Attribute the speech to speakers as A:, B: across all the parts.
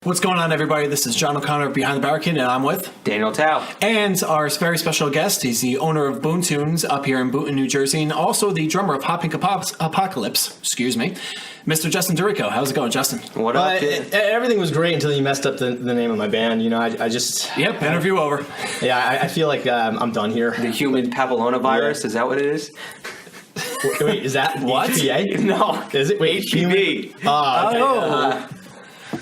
A: What's going on, everybody? This is John O'Connor behind the Barricade, and I'm with
B: Daniel Tao.
A: And our very special guest, he's the owner of BoonTunes up here in Boonton, New Jersey, and also the drummer of Hot Pink Apocalypse, Mr. Justin Ricco. How's it going, Justin?
B: What up, kid?
C: Everything was great until you messed up the name of my band. You know, I just...
A: Yep, interview over.
C: Yeah, I feel like I'm done here.
B: The human papillomavirus, is that what it is?
C: Wait, is that
A: what?
C: HPA?
B: No.
C: Is it? Wait,
B: HPV.
C: Okay.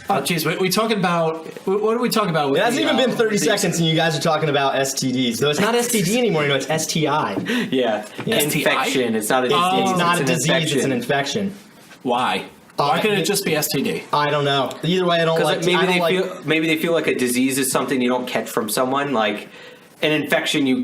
A: Oh, jeez. We talking about... What are we talking about?
C: It hasn't even been 30 seconds and you guys are talking about STDs. So it's not STD anymore, you know, it's STI.
B: Yeah. Infection. It's not a disease.
C: It's not a disease,
B: infection.
C: it's an infection.
A: Why? Why couldn't it just be STD?
C: I don't know. Either way, I don't like...
B: Maybe they feel like a disease is something you don't catch from someone, like... An infection you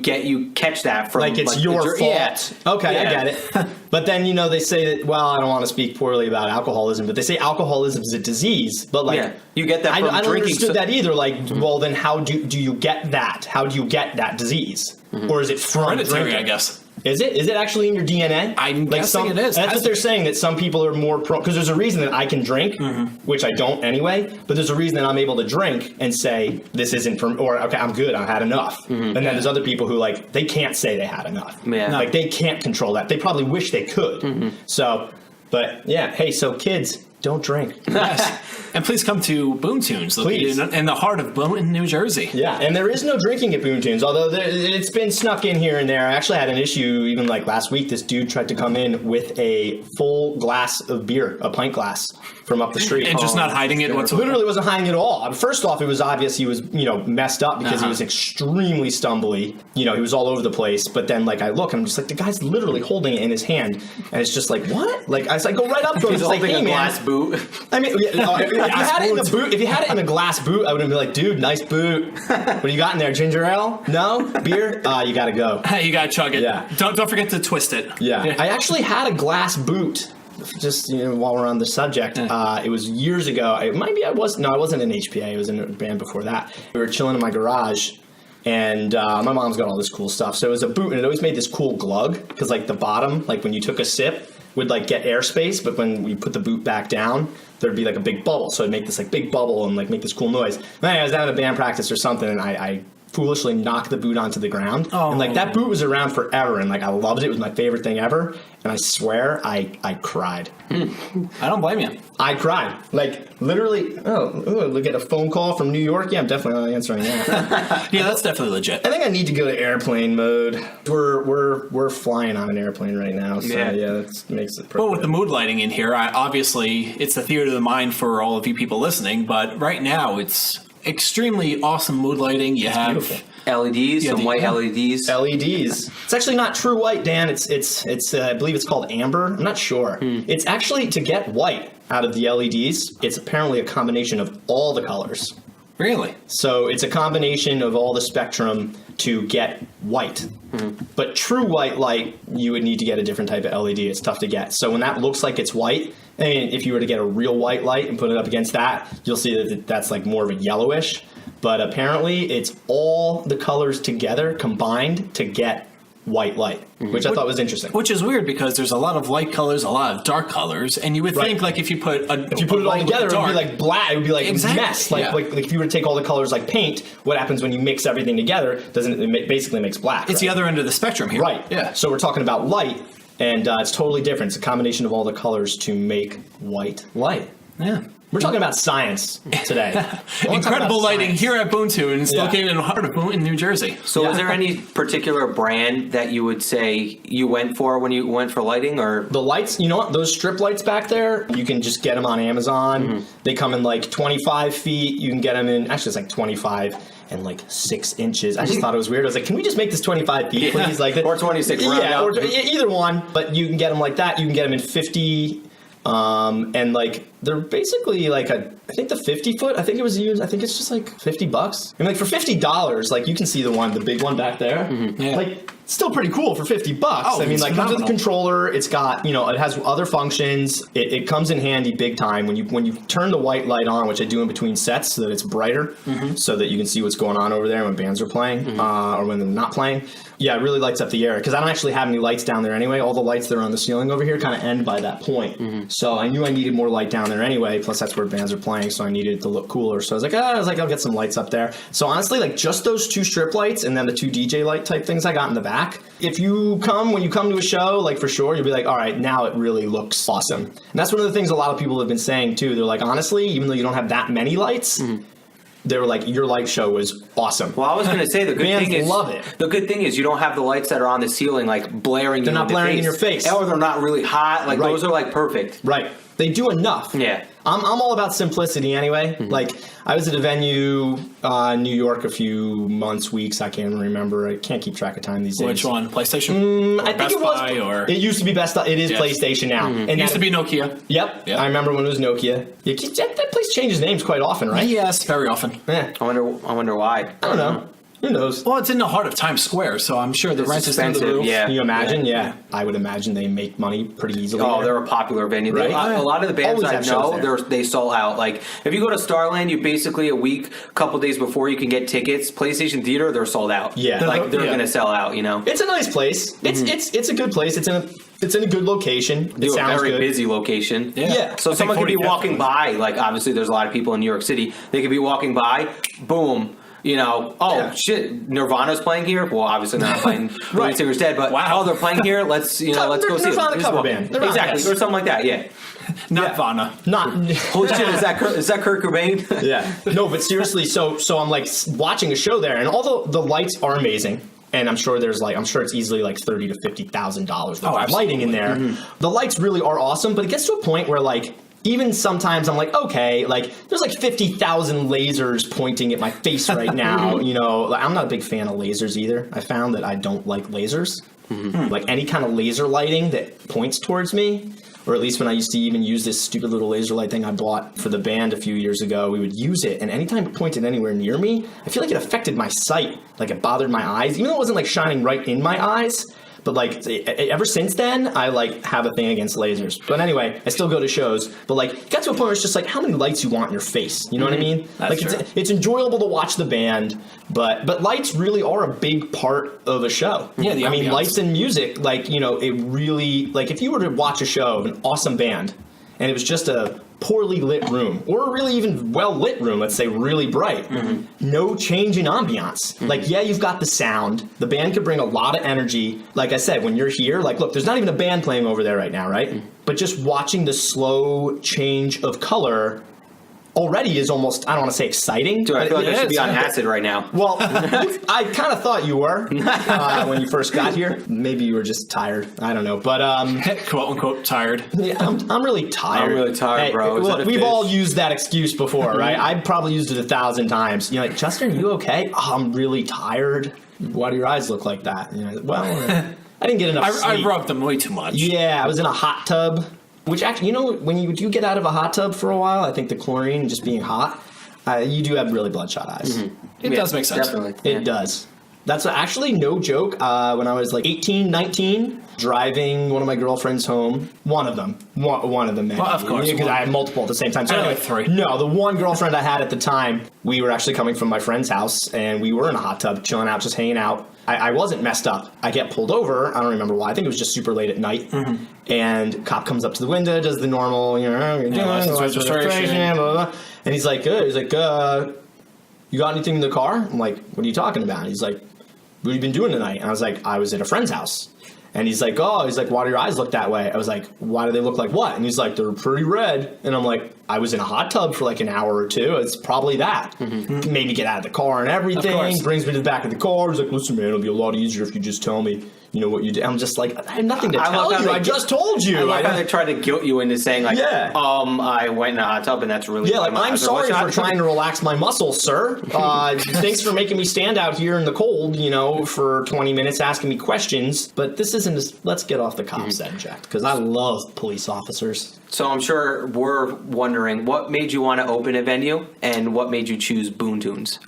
B: catch that from
C: like it's your fault.
B: Yeah.
C: Okay,
B: yeah.
C: I get it. But then they say that. Well, I don't want to speak poorly about alcoholism, but they say alcoholism is a disease. But like,
B: you get that. From
C: I don't
B: drinking
C: understood that either. Like, well, then how do you get that? How do you get that disease? Or is it from
A: Hereditary,
C: drinking?
A: I guess.
C: Is it? Is it actually in your DNA?
A: I'm guessing it is.
C: That's what they're saying, that some people are more prone, because there's a reason that I can drink, which I don't anyway, but there's a reason that I'm able to drink and say, this isn't from, or, okay, I'm good, I've had enough. And then there's other people who, like, they can't say they had enough.
B: Yeah.
C: Like, they can't control that. They probably wish they could. So, but, yeah, hey, so kids, don't drink.
A: Yes. And please come to BoonTunes, located in the heart of Boonton, New Jersey.
C: Yeah, and there is no drinking at BoonTunes, although it's been snuck in here and there. I actually had an issue even like last week. This dude tried to come in with a full glass of beer, a pint glass, from up the street.
A: And just not hiding it whatsoever?
C: Literally wasn't hiding it at all. First off, it was obvious he was, messed up because he was extremely stumbly. He was all over the place. But then, like, I look and I'm just like, the guy's literally holding it in his hand. And it's just like, what? Like, I was like, go right up to him.
B: He's
C: like,
B: holding
C: hey,
B: a
C: man.
B: glass boot.
C: I mean, if you had it in a glass boot, I would have been like, dude, nice boot. What do you got in there? Ginger ale? No? Beer? You gotta go.
A: You gotta chug it.
C: Yeah.
A: Don't forget to twist it.
C: Yeah. I actually had a glass boot. Just while we're on the subject, it was years ago. I wasn't in HPA. I was in a band before that. We were chilling in my garage, and my mom's got all this cool stuff. So it was a boot, and it always made this cool glug because, like, the bottom, like when you took a sip, would like get airspace, but when we put the boot back down, there'd be like a big bubble. So it'd make this like big bubble and like make this cool noise. And I was out at a band practice or something, and I foolishly knocked the boot onto the ground. And like that boot was around forever, and like I loved it. It was my favorite thing ever. And I swear I cried.
A: I don't blame you.
C: I cried. Like literally, look at a phone call from New York. Yeah, I'm definitely not answering that.
A: Yeah, that's definitely legit.
C: I think I need to go to airplane mode. We're flying on an airplane right now, so yeah that makes it perfect.
A: Well, with the mood lighting in here, obviously it's the theater of the mind for all of you people listening, but right now it's extremely awesome mood lighting. You have
C: beautiful.
B: LEDs, some white LEDs.
C: LEDs. It's actually not true white, Dan. It's I believe it's called amber. I'm not sure. It's actually, to get white out of the LEDs, it's apparently a combination of all the colors.
A: Really?
C: So it's a combination of all the spectrum to get white. But true white light, you would need to get a different type of LED. It's tough to get. So when that looks like it's white, and if you were to get a real white light and put it up against that, you'll see that that's like more of a yellowish. But apparently it's all the colors together combined to get white light, which I thought was interesting.
A: Which is weird because there's a lot of light colors, a lot of dark colors, and you would think like if you put it all together, it would be like black. It would be like mess. Like if you were to take all the colors like paint, what happens when you mix everything together? It basically makes black. It's the other end of the spectrum here.
C: Right. Yeah. So we're talking about light, and it's totally different. It's a combination of all the colors to make white light.
A: Yeah.
C: We're talking about science today.
A: Incredible lighting here at BoonTunes, located in the heart of Boonton, New Jersey.
B: So is there any particular brand that you would say you went for when you went for lighting? Or
C: the lights, you know what? Those strip lights back there, you can just get them on Amazon. They come in like 25 feet. You can get them in, actually it's like 25 and like 6 inches. I just thought it was weird. I was like, can we just make this 25 feet, please? Like,
B: or 26.
C: Yeah, or either one. But you can get them like that. You can get them in 50. And like they're basically like I think the 50 foot. I think it was used. I think it's just like $50. And like for $50, like you can see the big one back there. Like still pretty cool for $50. I mean, like comes with a controller. It's got it has other functions. It comes in handy big time when you turn the white light on, which I do in between sets so that it's brighter, so that you can see what's going on over there when bands are playing or when they're not playing. Yeah, it really lights up the area because I don't actually have any lights down there anyway. All the lights that are on the ceiling over here kind of end by that point. So I knew I needed more light down there anyway. Plus, that's where bands are playing, so I needed it to look cooler. So I was like, I'll get some lights up there. So honestly, like just those 2 strip lights and then the 2 DJ light type things I got in the back. When you come to a show, like for sure, you'll be like, all right, now it really looks awesome. And that's one of the things a lot of people have been saying too. They're like, honestly, even though you don't have that many lights. They were like, your light show was awesome.
B: Well, I was going to say the good thing is
C: love it.
B: The good thing is you don't have the lights that are on the ceiling like blaring.
C: They're not blaring in your face,
B: or they're not really hot. Like those are like perfect.
C: Right. They do enough.
B: Yeah.
C: I'm all about simplicity anyway. Like I was at a venue in New York a few weeks. I can't remember. I can't keep track of time these days.
D: Which one? PlayStation?
C: I think
D: Best
C: it was.
D: Buy or
C: It used to be Best Buy. It is PlayStation now. And
D: it used to be Nokia.
C: Yep. I remember when it was Nokia. That place changes names quite often, right?
D: Yes, very often.
C: Yeah.
B: I wonder why.
C: I don't know. Who knows?
D: Well, it's in the heart of Times Square, so I'm sure the rent is through the roof.
B: Yeah.
C: Can you imagine? Yeah. I would imagine they make money pretty easily.
B: Oh, they're a popular venue.
C: Right.
B: A lot of the bands
C: Always
B: I
C: have shows
B: know,
C: there.
B: they sell out. Like, if you go to Starland, you basically a couple days before you can get tickets. PlayStation Theater, they're sold out.
C: Yeah.
B: Like, they're going to sell out, you know?
C: It's a nice place. It's a good place. It's in a good location. It sounds
B: very
C: good.
B: busy location.
C: Yeah.
B: So someone could be walking by, like, obviously there's a lot of people in New York City. They could be walking by, boom. You know, shit, Nirvana's playing here. Well, obviously they're not playing Right. Singer's Dead, but they're playing here. Let's go see it.
C: Nirvana cover band.
B: Exactly, or something like that. Yeah.
D: Nirvana.
C: Not.
B: Holy shit, is that Kurt Cobain?
C: Yeah. No, but seriously, so I'm like watching a show there, and all the lights are amazing. And I'm sure it's easily like $30,000 to $50,000 of lighting in there. The lights really are awesome, but it gets to a point where like. Even sometimes I'm like, okay, like there's like 50,000 lasers pointing at my face right now. You know, like, I'm not a big fan of lasers either. I found that I don't like lasers. Like any kind of laser lighting that points towards me, or at least when I used to even use this stupid little laser light thing I bought for the band a few years ago, we would use it. And anytime it pointed anywhere near me, I feel like it affected my sight. Like it bothered my eyes, even though it wasn't like shining right in my eyes. But like ever since then, I like have a thing against lasers. But anyway, I still go to shows. But like, it got to a point where it's just like, how many lights you want in your face? You know what I mean?
D: That's
C: like
D: true.
C: It's enjoyable to watch the band, but lights really are a big part of a show.
D: Yeah,
C: I mean,
D: ambiance.
C: lights and music, like it really like if you were to watch a show of an awesome band, and it was just a poorly lit room, or a really even well lit room, let's say really bright, no change in ambiance. Like, yeah, you've got the sound. The band could bring a lot of energy. Like I said, when you're here, like, look, there's not even a band playing over there right now, right? But just watching the slow change of color already is almost, I don't want to say exciting.
B: Dude, I feel like I should be on
C: it's-
B: acid right now.
C: Well, I kind of thought you were when you first got here. Maybe you were just tired. I don't know. But
D: Quote unquote tired.
C: yeah, I'm really tired.
B: I'm really tired, bro. Is that a
C: Look, we've
B: fish?
C: all used that excuse before, right? I've probably used it 1,000 times. You're like, Justin, are you okay? Oh, I'm really tired. Why do your eyes look like that? You know, well, I didn't get enough
D: I
C: sleep.
D: rubbed them way too much.
C: Yeah, I was in a hot tub. Which actually, you know, when you do get out of a hot tub for a while, I think the chlorine just being hot, you do have really bloodshot eyes.
D: It does make sense.
B: Definitely.
C: It does. That's actually no joke. When I was like 18, 19, driving one of my girlfriends home, one of them, maybe.
D: Well, of course,
C: Because
D: one.
C: I had multiple at the same time. So
D: I had
C: anyway,
D: like 3.
C: No, the one girlfriend I had at the time, we were actually coming from my friend's house, and we were in a hot tub, chilling out, just hanging out. I wasn't messed up. I get pulled over. I don't remember why. I think it was just super late at night. And cop comes up to the window, does the normal, you know, you're doing
D: license
C: license
D: registration.
C: blah, blah, blah. And he's like, good. He's like, you got anything in the car? I'm like, what are you talking about? He's like, what have you been doing tonight? And I was like, I was at a friend's house. And he's like, why do your eyes look that way? I was like, why do they look like what? And he's like, they're pretty red. And I'm like, I was in a hot tub for like an hour or two. It's probably that. Made me get out of the car and everything. Brings me to the back of the car. He's like, listen, man, it'll be a lot easier if you just tell me, you know, what you did. I'm just like, I have nothing to tell you. I just told you.
B: I love how they try to guilt you into saying, like, I went in a hot tub and that's really...
C: Yeah, like, I'm sorry for trying to relax my muscles, sir. Thanks for making me stand out here in the cold, you know, for 20 minutes asking me questions. But this isn't... Let's get off the cop subject, because I love police officers.
B: So I'm sure we're wondering, what made you want to open a venue, and what made you choose BoonTunes?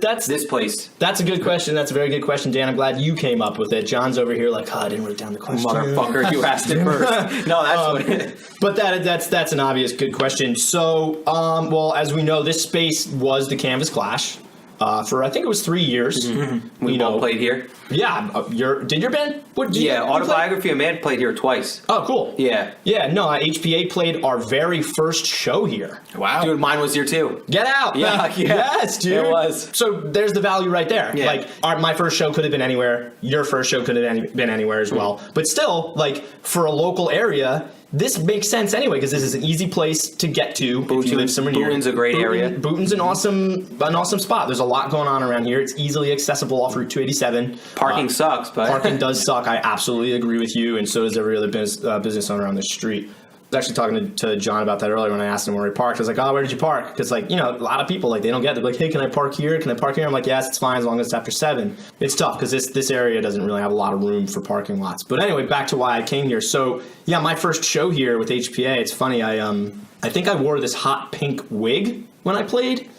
C: That's
B: this place.
C: That's a good question. That's a very good question, Dan. I'm glad you came up with it. John's over here like, I didn't write down the question.
B: Motherfucker, you asked it first. No, that's what it is.
C: But that's an obvious good question. So, well, as we know, this space was the Canvas Clash. for I think it was 3 years.
B: Mm-hmm. We both played here.
C: Yeah, did your band?
B: Autobiography of Man played here twice.
C: Oh, cool.
B: Yeah.
C: Yeah, no, HPA played our very first show here.
D: Wow.
B: Dude, mine was here too.
C: Get out.
B: Yeah.
C: Yes, dude.
B: It was.
C: So there's the value right there.
B: Yeah.
C: Like, my first show could have been anywhere. Your first show could have been anywhere as well. But still, like, for a local area, this makes sense anyway, because this is an easy place to get to if you live somewhere near.
B: Boonton's a great area.
C: Boonton's an awesome spot. There's a lot going on around here. It's easily accessible off Route 287.
B: Parking sucks, but...
C: Parking does suck. I absolutely agree with you, and so does every other business owner on the street. I was actually talking to John about that earlier when I asked him where he parked. I was like, oh, where did you park? Because, like, you know, a lot of people, like, they don't get it. They're like, hey, can I park here? Can I park here? I'm like, yes, it's fine as long as it's after 7. It's tough because this area doesn't really have a lot of room for parking lots. But anyway, back to why I came here. So, yeah, my first show here with HPA, it's funny. I think I wore this hot pink wig when I played.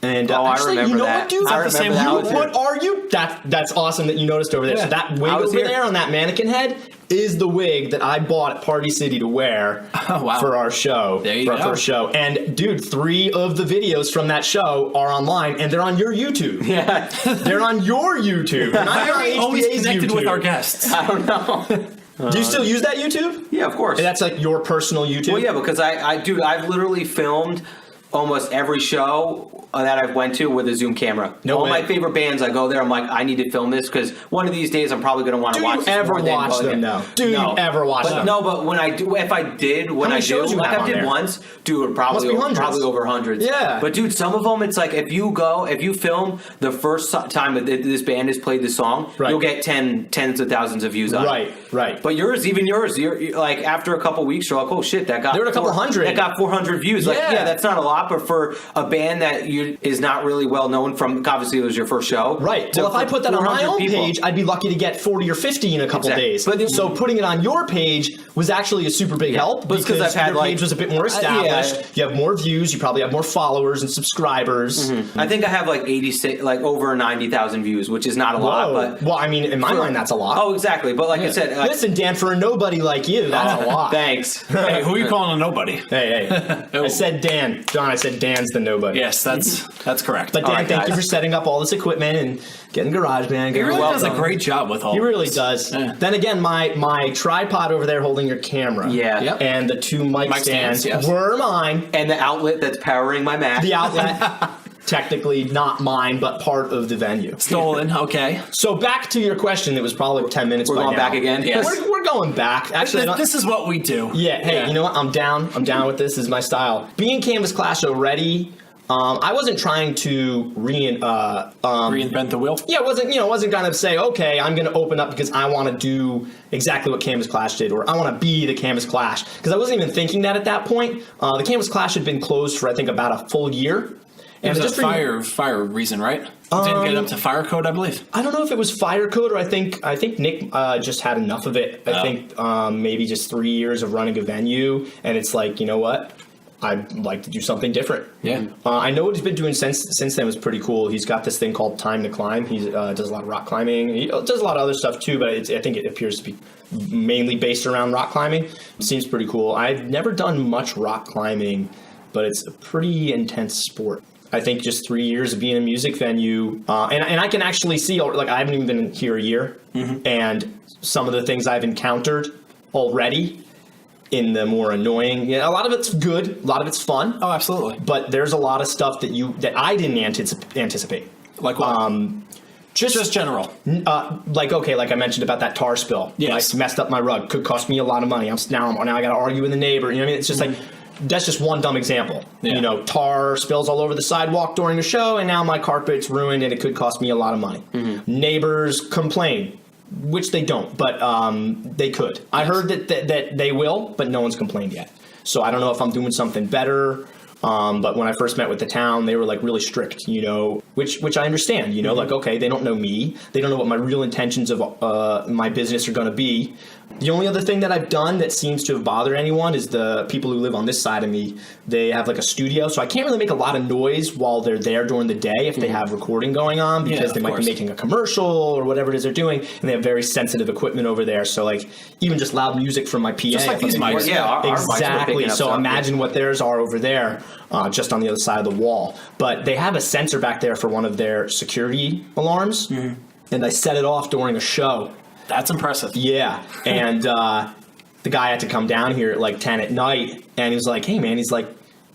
C: And actually,
B: I remember
C: you know
B: that.
C: what, dude?
B: I remember that.
C: What are you? That's awesome that you noticed over there.
D: Yeah.
C: So that wig over there on that mannequin head is the wig that I bought at Party City to wear for our show, our first show. And dude, 3 of the videos from that show are online, and they're on your YouTube.
B: Yeah,
C: they're on your YouTube. And I'm on
D: always
C: HBA's
D: connected
C: YouTube.
D: with our guests.
B: I don't know.
C: Do you still use that YouTube?
B: Yeah, of course.
C: And that's like your personal YouTube?
B: Well, yeah, because I've literally filmed almost every show that I've went to with a Zoom camera. All my favorite bands, I go there, I'm like, I need to film this because one of these days I'm probably going to want to watch this.
C: Do you ever watch them, though? Do you ever watch them?
B: No, but when I do, if I did, when I do, like I did once, dude, probably over hundreds.
C: Yeah.
B: But dude, some of them, it's like if you film the first time that this band has played this song, you'll get tens of thousands of views on it.
C: Right.
B: But yours, you're like after a couple weeks, you're like, oh shit, that got
C: there were a couple hundred.
B: That got 400 views. Like, yeah, that's not a lot, but for a band that is not really well known from, obviously it was your first show.
C: Right. Well, if I put that on my own page, I'd be lucky to get 40 or 50 in a couple days. But so putting it on your page was actually a super big help because I've had your page was a bit more established. You have more views. You probably have more followers and subscribers.
B: Mm-hmm. I think I have like 86, like over 90,000 views, which is not a lot. But
C: well, I mean, in my mind, that's a lot.
B: Oh, exactly. But like I said,
C: listen, Dan, for a nobody like you, that's a lot.
B: Thanks.
D: Hey, who are you calling a nobody?
C: Hey. I said Dan. John, I said Dan's the nobody.
D: Yes, that's correct.
C: But Dan, thank you for setting up all this equipment and getting GarageBand.
D: He really does a great job with all.
C: He really does. Yeah. Then again, my tripod over there holding your camera.
B: Yeah.
D: Yep.
C: And the 2 mic stands were mine.
B: And the outlet that's powering my Mac.
C: The outlet. Technically not mine, but part of the venue.
D: Stolen, okay.
C: So back to your question that was probably 10 minutes
B: We're going back again?
C: Yes. We're going back. Actually,
D: this is what we do.
C: Yeah, hey, you know what? I'm down with this. This is my style. Being Canvas Clash already, I wasn't trying to
D: reinvent the wheel.
C: Yeah, wasn't going to say, okay, I'm going to open up because I want to do exactly what Canvas Clash did, or I want to be the Canvas Clash, because I wasn't even thinking that at that point. The Canvas Clash had been closed for I think about a full year.
D: And it was a fire reason, right? Didn't get up to fire code, I believe.
C: I don't know if it was fire code or I think Nick just had enough of it. I think maybe just 3 years of running a venue, and it's like, you know what? I'd like to do something different.
D: Yeah.
C: I know what he's been doing since then was pretty cool. He's got this thing called Time to Climb. He does a lot of rock climbing. He does a lot of other stuff too, but I think it appears to be mainly based around rock climbing. It seems pretty cool. I've never done much rock climbing, but it's a pretty intense sport. I think just 3 years of being a music venue, and I can actually see, like, I haven't even been here a year, and some of the things I've encountered already in the more annoying, a lot of it's good, a lot of it's fun.
D: Oh, absolutely.
C: But there's a lot of stuff that I didn't anticipate.
D: Like what? Just general.
C: Like I mentioned about that tar spill.
D: Yes.
C: Like, messed up my rug, could cost me a lot of money. Now I got to argue with the neighbor. You know what I mean? It's just like. That's just one dumb example. Yeah. Tar spills all over the sidewalk during the show, and now my carpet's ruined, and it could cost me a lot of money. Neighbors complain, which they don't, but they could. Yes. I heard that they will, but no one's complained yet. So I don't know if I'm doing something better. But when I first met with the town, they were like really strict, which I understand, like, okay, they don't know me. They don't know what my real intentions of my business are going to be. The only other thing that I've done that seems to have bothered anyone is the people who live on this side of me. They have like a studio, so I can't really make a lot of noise while they're there during the day if they have recording going on, because they might be making a commercial or whatever it is they're doing, and they have very sensitive equipment over there. So like even just loud music from my PA.
D: Just like these mics.
C: Exactly. So imagine what theirs are over there, just on the other side of the wall. But they have a sensor back there for one of their security alarms, and I set it off during a show.
D: That's impressive.
C: Yeah, and the guy had to come down here at like 10 at night, and he was like, "Hey, man," he's like,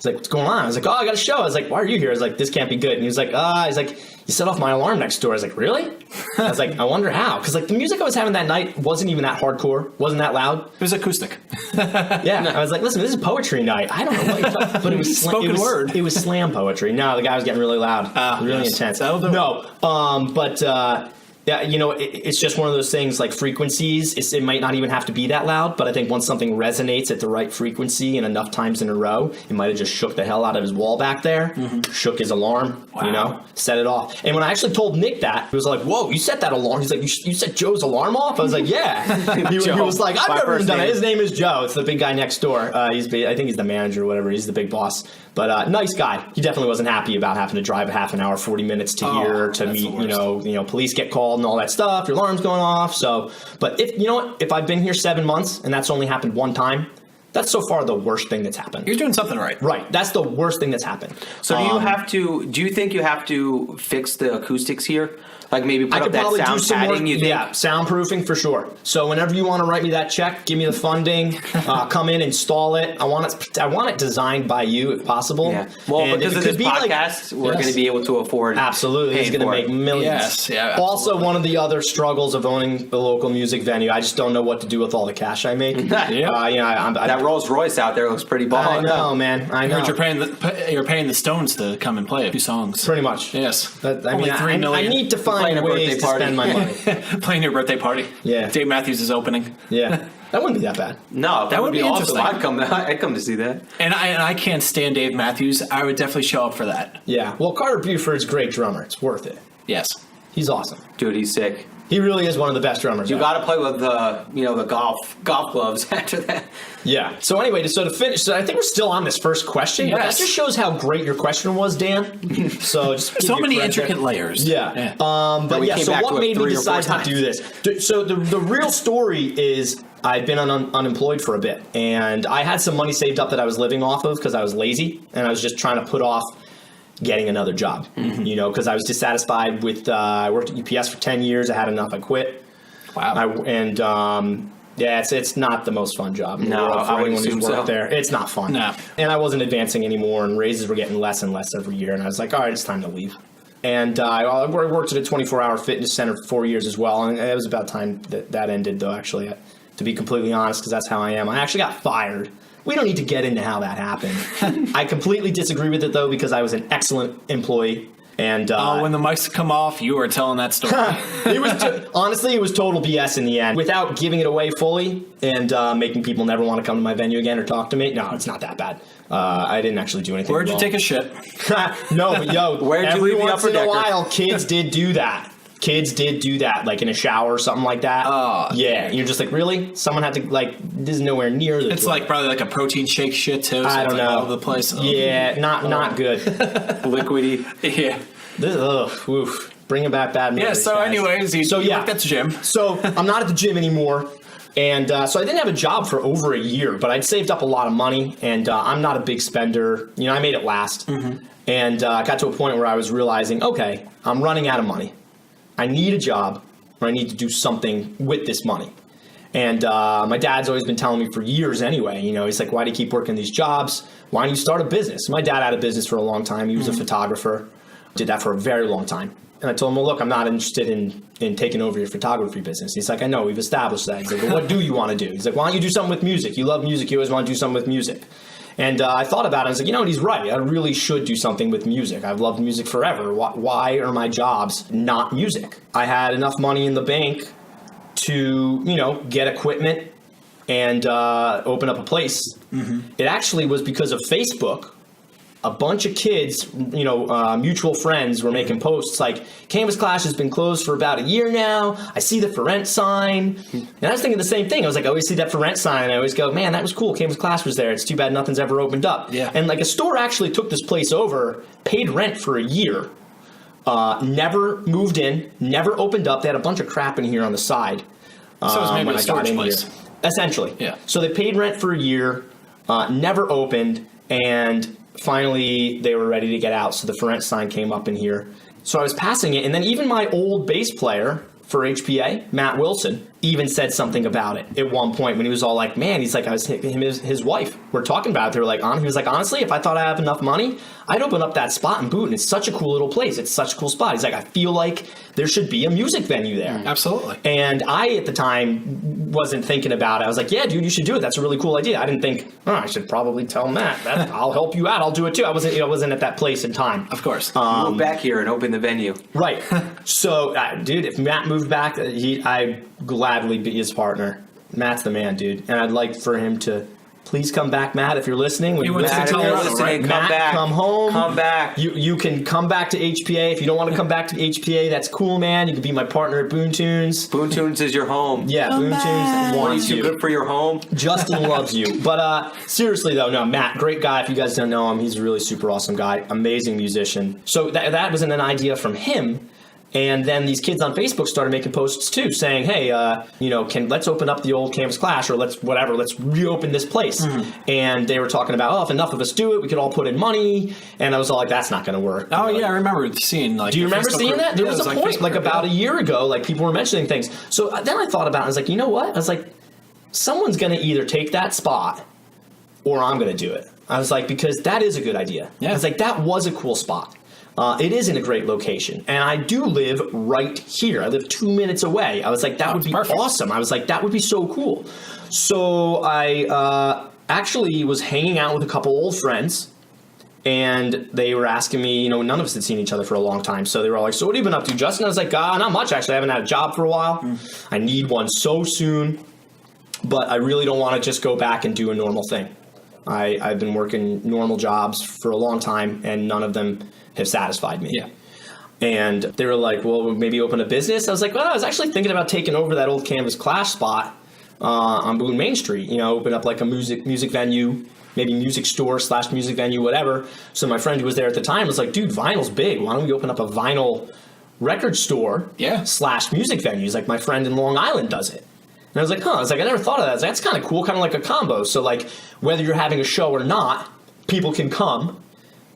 C: "What's going on?" I was like, "Oh, I got a show." I was like, "Why are you here?" I was like, "This can't be good." And he was like, "You set off my alarm next door." I was like, "Really?" I was like, "I wonder how," because like the music I was having that night wasn't even that hardcore, wasn't that loud.
D: It was acoustic.
C: Yeah, I was like, "Listen, this is poetry night. I don't know what you're talking," but it was
D: spoken word.
C: It was slam poetry. No, the guy was getting really loud, really intense. Yeah, you know, it's just one of those things like frequencies. It might not even have to be that loud, but I think once something resonates at the right frequency and enough times in a row, it might have just shook the hell out of his wall back there, shook his alarm, you know, set it off. And when I actually told Nick that, he was like, "Whoa, you set that alarm?" He's like, you set Joe's alarm off?" I was like, "Yeah." He was like, "I've never even done it." His name is Joe. It's the big guy next door. I think he's the manager or whatever. He's the big boss. But nice guy. He definitely wasn't happy about having to drive a half an hour, 40 minutes to here to meet, you know, police get called and all that stuff. Your alarm's going off. So, but if I've been here 7 months and that's only happened one time, that's so far the worst thing that's happened.
D: You're doing something right.
C: Right. That's the worst thing that's happened.
B: So do you think you have to fix the acoustics here? Like maybe put up that sound padding?
C: Yeah, soundproofing for sure. So whenever you want to write me that check, give me the funding, come in, install it. I want it designed by you if possible.
B: Yeah. Well, and because of this podcast, we're going to be able to afford.
C: Absolutely, it's going to make millions.
D: Yes, yeah. Absolutely.
C: Also, one of the other struggles of owning a local music venue, I just don't know what to do with all the cash I make.
B: That Rolls Royce out there looks pretty ball.
C: I know, man. I know.
D: You're paying the Stones to come and play a few songs.
C: Pretty much.
D: Yes.
C: Only $3 million. I need to find ways to spend my money.
D: Playing your birthday party.
C: Yeah.
D: Dave Matthews is opening.
C: Yeah. That wouldn't be that bad.
B: No, that would be awesome. I'd come to see that.
D: And I can't stand Dave Matthews. I would definitely show up for that.
C: Yeah. Well, Carter Buford's a great drummer. It's worth it.
D: Yes.
C: He's awesome.
B: Dude, he's sick.
C: He really is one of the best drummers.
B: You got to play with the golf gloves after that.
C: Yeah. So anyway, to finish, I think we're still on this first question.
D: Yes.
C: But that just shows how great your question was, Dan. So just
D: so many intricate layers.
C: Yeah. But yeah. So what made me decide to do this? So the real story is I'd been unemployed for a bit, and I had some money saved up that I was living off of because I was lazy, and I was just trying to put off getting another job, because I was dissatisfied with, I worked at UPS for 10 years. I had enough. I quit.
D: Wow.
C: It's not the most fun job.
B: No, I wouldn't assume so.
C: There. It's not fun.
D: No.
C: And I wasn't advancing anymore, and raises were getting less and less every year. And I was like, all right, it's time to leave. And I worked at a 24-hour fitness center for 4 years as well. And it was about time that ended, though, actually, to be completely honest, because that's how I am. I actually got fired. We don't need to get into how that happened. I completely disagree with it, though, because I was an excellent employee. And
D: when the mics come off, you are telling that story.
C: Honestly, it was total BS in the end. Without giving it away fully and making people never want to come to my venue again or talk to me, no, it's not that bad. I didn't actually do anything
D: Where'd
C: wrong.
D: you take a shit?
C: No, but yo,
B: where'd you leave the
C: once
B: upper
C: in a
B: decker?
C: while, kids did do that. Kids did do that, like in a shower or something like that. Yeah, and you're just like, really? Someone had to, this is nowhere near the
D: It's like probably like a protein shake shit too. So
C: I don't know.
D: All over the place.
C: Yeah, not good.
B: Liquidy.
D: Yeah.
C: Oof. Bringing back bad memories.
D: Yeah, so
C: guys.
D: anyways, you worked at the gym.
C: So I'm not at the gym anymore. And so I didn't have a job for over a year, but I'd saved up a lot of money, and I'm not a big spender. I made it last. And I got to a point where I was realizing, okay, I'm running out of money. I need a job, or I need to do something with this money. And my dad's always been telling me for years anyway, he's like, why do you keep working these jobs? Why don't you start a business? My dad had a business for a long time. He was a photographer, did that for a very long time. And I told him, well, look, I'm not interested in taking over your photography business. He's like, I know, we've established that. He's like, well, what do you want to do? He's like, why don't you do something with music? You love music. You always want to do something with music. And I thought about it. I was like, he's right. I really should do something with music. I've loved music forever. Why are my jobs not music? I had enough money in the bank to, get equipment and open up a place. It actually was because of Facebook a bunch of kids, mutual friends were making posts like, Canvas Clash has been closed for about a year now. I see the for rent sign. And I was thinking the same thing. I was like, I always see that for rent sign. And I always go, man, that was cool. Canvas Clash was there. It's too bad nothing's ever opened up.
D: Yeah.
C: And like a store actually took this place over, paid rent for a year, never moved in, never opened up. They had a bunch of crap in here on the side.
D: So it was maybe
C: when
D: a
C: I got
D: storage
C: in
D: place.
C: here. Essentially.
D: Yeah.
C: So they paid rent for a year, never opened, and finally they were ready to get out. So the for rent sign came up in here. So I was passing it, and then even my old bass player for HPA, Matt Wilson, even said something about it at one point when he was all like, man, he's like, his wife, we're talking about it. They were like, he was like, honestly, if I thought I have enough money, I'd open up that spot in Boonton. It's such a cool little place. It's such a cool spot. He's like, I feel like there should be a music venue there.
D: Absolutely.
C: And I, at the time, wasn't thinking about it. I was like, yeah, dude, you should do it. That's a really cool idea. I didn't think, I should probably tell Matt. I'll help you out. I'll do it too. I wasn't at that place in time.
D: Of course.
B: Move back here and open the venue.
C: Right. So, dude, if Matt moved back, I'd gladly be his partner. Matt's the man, dude. And I'd like for him to please come back, Matt, if you're listening.
D: He wants to tell us,
B: listening, come
C: Matt,
B: back.
C: come home.
B: Come back.
C: You can come back to HPA. If you don't want to come back to HPA, that's cool, man. You can be my partner at BoonTunes.
B: BoonTunes is your home.
C: Yeah, BoonTunes wants
B: Too
C: you.
B: good for your home.
C: Justin loves you. But seriously, though, no, Matt, great guy. If you guys don't know him, he's a really super awesome guy. Amazing musician. So that was an idea from him. And then these kids on Facebook started making posts too, saying, "Hey, let's open up the old Canvas Clash, or let's reopen this place." Mm-hmm. And they were talking about, if enough of us do it, we could all put in money. And I was all like, "That's not going to work."
D: Oh yeah, I remember seeing like.
C: Do you remember seeing that? There was a point
D: Facebook,
C: about a year ago, like people were mentioning things. So then I thought about it. I was like, you know what? I was like, someone's going to either take that spot, or I'm going to do it. I was like, because that is a good idea.
D: Yeah.
C: I was like, that was a cool spot. It is in a great location. And I do live right here. I live 2 minutes away. I was like, that would be awesome. I was like, that would be so cool. So I actually was hanging out with a couple old friends. And they were asking me, none of us had seen each other for a long time. So they were all like, so what have you been up to, Justin? I was like, not much, actually. I haven't had a job for a while. I need one so soon. But I really don't want to just go back and do a normal thing. I've been working normal jobs for a long time, and none of them have satisfied me.
D: Yeah.
C: And they were like, well, maybe open a business. I was like, well, I was actually thinking about taking over that old Canvas Clash spot on Boone Main Street, open up like a music venue, maybe music store / music venue, whatever. So my friend who was there at the time was like, dude, vinyl's big. Why don't we open up a vinyl record store / music venue? He's like, my friend in Long Island does it. And I was like, I never thought of that. I was like, that's kind of cool, kind of like a combo. So like, whether you're having a show or not, people can come.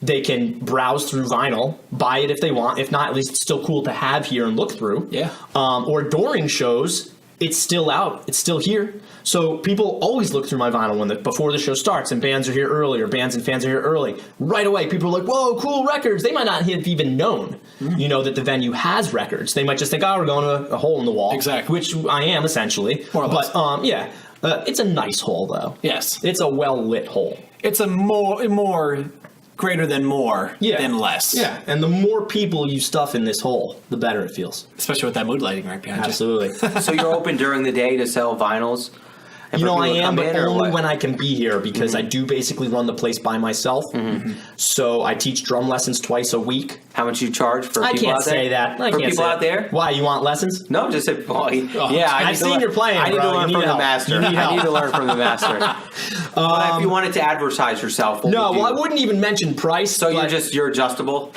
C: They can browse through vinyl, buy it if they want. If not, at least it's still cool to have here and look through.
D: Yeah.
C: Or during shows, it's still out. It's still here. So people always look through my vinyl before the show starts, and bands are here early, or bands and fans are here early. Right away, people are like, whoa, cool records. They might not have even known, that the venue has records. They might just think, we're going to a hole in the wall.
D: Exactly.
C: Which I am, essentially.
D: More or less.
C: But, it's a nice hole, though.
D: Yes.
C: It's a well-lit hole.
D: It's a more greater than more than less.
C: Yeah, and the more people you stuff in this hole, the better it feels.
D: Especially with that mood lighting right behind
C: Absolutely.
B: So you're open during the day to sell vinyls?
C: I am, but only when I can be here, because I do basically run the place by myself. Mm-hmm. So I teach drum lessons twice a week.
B: How much you charge for people out there?
C: I can't say that.
B: For people out there?
C: Why, you want lessons?
B: No, just say,
C: I've seen your playing,
B: I need
C: bro.
B: to learn from the master. I need to learn from the master. But if you wanted to advertise yourself,
C: I wouldn't even mention price.
B: So you're adjustable?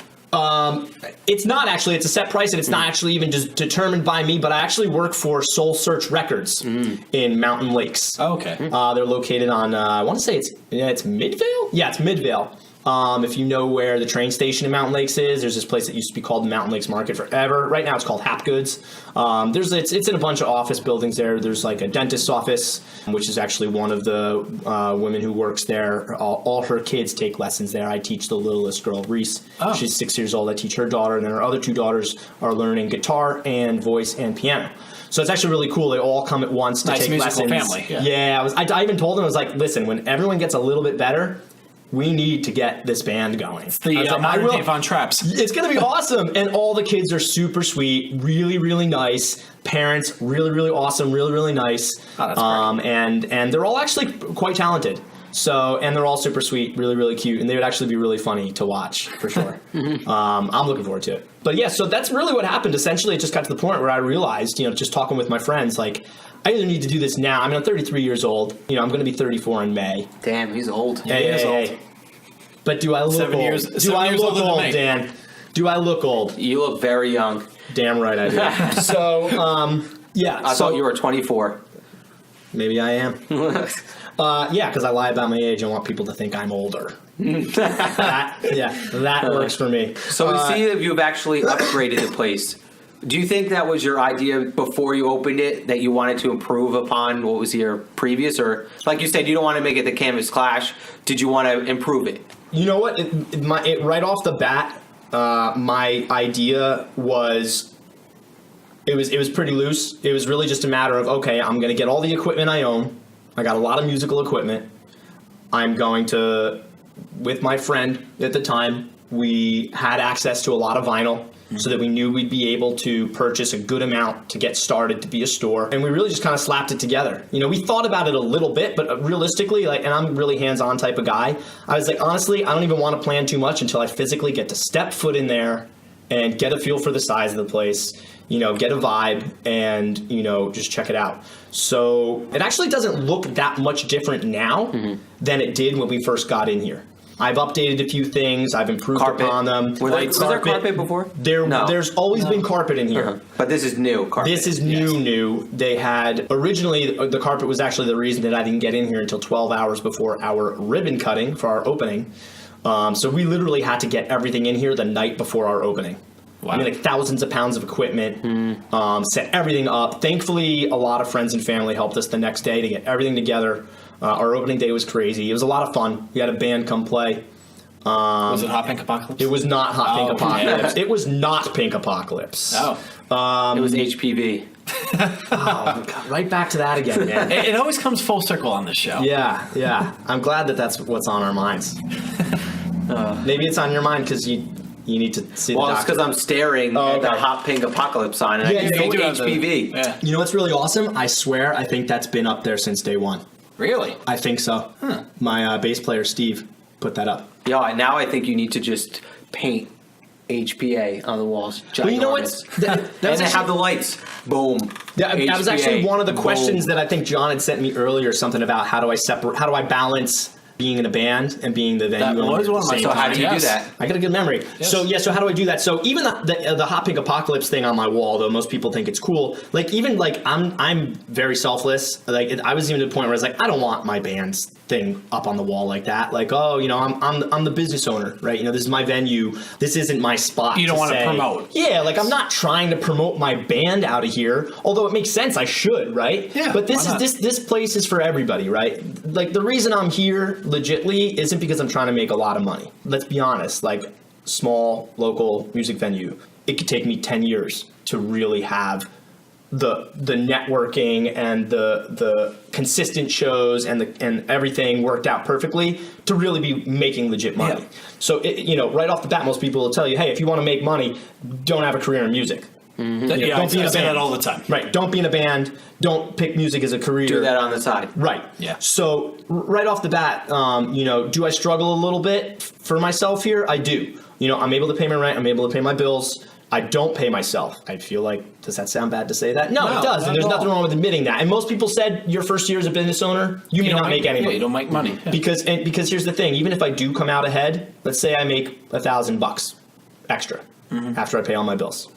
C: It's not actually. It's a set price, and it's not actually even just determined by me. But I actually work for Soul Search Records in Mountain Lakes.
D: Oh, okay.
C: They're located on. I want to say it's Midvale. Yeah, it's Midvale. If you know where the train station in Mountain Lakes is, there's this place that used to be called the Mountain Lakes Market forever. Right now it's called Hap Goods. It's in a bunch of office buildings there. There's like a dentist's office, which is actually one of the women who works there. All her kids take lessons there. I teach the littlest girl, Reese. Oh. She's 6 years old. I teach her daughter, and then her other 2 daughters are learning guitar and voice and piano. So it's actually really cool. They all come at once to take lessons.
D: Nice musical family.
C: Yeah, I even told them, I was like, listen, when everyone gets a little bit better, we need to get this band going.
D: It's the modern day Von Traps.
C: It's going to be awesome. And all the kids are super sweet, really, really nice. Parents, really, really awesome, really, really nice.
D: Oh, that's great.
C: And they're all actually quite talented. So, and they're all super sweet, really, really cute, and they would actually be really funny to watch, for sure. I'm looking forward to it. But yeah, so that's really what happened. Essentially, it just got to the point where I realized, just talking with my friends, like, I either need to do this now. I mean, I'm 33 years old. I'm going to be 34 in May.
B: Damn, he's old.
C: Hey. But do I look old? Do I look old, Dan? Do I look old?
B: You look very young.
C: Damn right I do. So, yeah.
B: I thought you were 24.
C: Maybe I am. Yeah, because I lie about my age and want people to think I'm older. That works for me.
B: So we see that you've actually upgraded the place. Do you think that was your idea before you opened it, that you wanted to improve upon what was here previous? Or, like you said, you don't want to make it the Canvas Clash. Did you want to improve it?
C: You know what? Right off the bat, my idea was... It was pretty loose. It was really just a matter of, okay, I'm going to get all the equipment I own. I got a lot of musical equipment. I'm going to, with my friend at the time, we had access to a lot of vinyl so that we knew we'd be able to purchase a good amount to get started to be a store. And we really just kind of slapped it together. We thought about it a little bit, but realistically, and I'm a really hands-on type of guy, I was like, honestly, I don't even want to plan too much until I physically get to step foot in there and get a feel for the size of the place, get a vibe, and, just check it out. So it actually doesn't look that much different now than it did when we first got in here. I've updated a few things. I've improved upon them.
B: Was there carpet before?
C: There's always been carpet in here.
B: But this is new carpet.
C: This is new. They had, originally, the carpet was actually the reason that I didn't get in here until 12 hours before our ribbon cutting for our opening. So we literally had to get everything in here the night before our opening. Wow. I mean, like thousands of pounds of equipment, set everything up. Thankfully, a lot of friends and family helped us the next day to get everything together. Our opening day was crazy. It was a lot of fun. We had a band come play.
D: Was it Hot Pink Apocalypse?
C: It was not Hot Pink Apocalypse. It was not Pink Apocalypse.
B: Oh. It was HPV.
C: Oh, God, right back to that again, man.
D: It always comes full circle on this show.
C: Yeah. I'm glad that that's what's on our minds. Maybe it's on your mind because you need to see the doctor.
B: Well, it's because I'm staring at the Hot Pink Apocalypse sign, and I can see HPV.
C: You know what's really awesome? I swear, I think that's been up there since day one.
D: Really?
C: I think so. Huh. My bass player, Steve, put that up.
B: Yeah, now I think you need to just paint HPA on the walls.
C: Well, you know what?
B: And then have the lights. Boom.
C: That was actually one of the questions that I think John had sent me earlier, something about how do I balance being in a band and being the venue.
D: That was one of my.
B: So how do you do that?
C: I got a good memory. Yes. So how do I do that? So even the Hot Pink Apocalypse thing on my wall, though most people think it's cool. I'm very selfless. I was even to the point where I was like, I don't want my band's thing up on the wall like that. I'm the business owner, right? This is my venue. This isn't my spot.
D: You don't want to promote.
C: Yeah, I'm not trying to promote my band out of here. Although it makes sense, I should, right?
D: Yeah.
C: But this place is for everybody, right? The reason I'm here legitly isn't because I'm trying to make a lot of money. Let's be honest. Small local music venue, it could take me 10 years to really have the networking and the consistent shows and everything worked out perfectly to really be making legit money. Yeah. So right off the bat, most people will tell you, hey, if you want to make money, don't have a career in music.
D: Mm-hmm. Don't be in a band. That all the time.
C: Right. Don't be in a band. Don't pick music as a career.
B: Do that on the side.
C: Right.
D: Yeah.
C: So right off the bat, do I struggle a little bit for myself here? I do. I'm able to pay my rent. I'm able to pay my bills. I don't pay myself. I feel like, does that sound bad to say that? No, it does. And there's nothing wrong with admitting that. And most people said your first year as a business owner, you may not make any money.
D: You don't make money. Yeah.
C: Because here's the thing. Even if I do come out ahead, let's say I make $1,000 extra after I pay all my bills.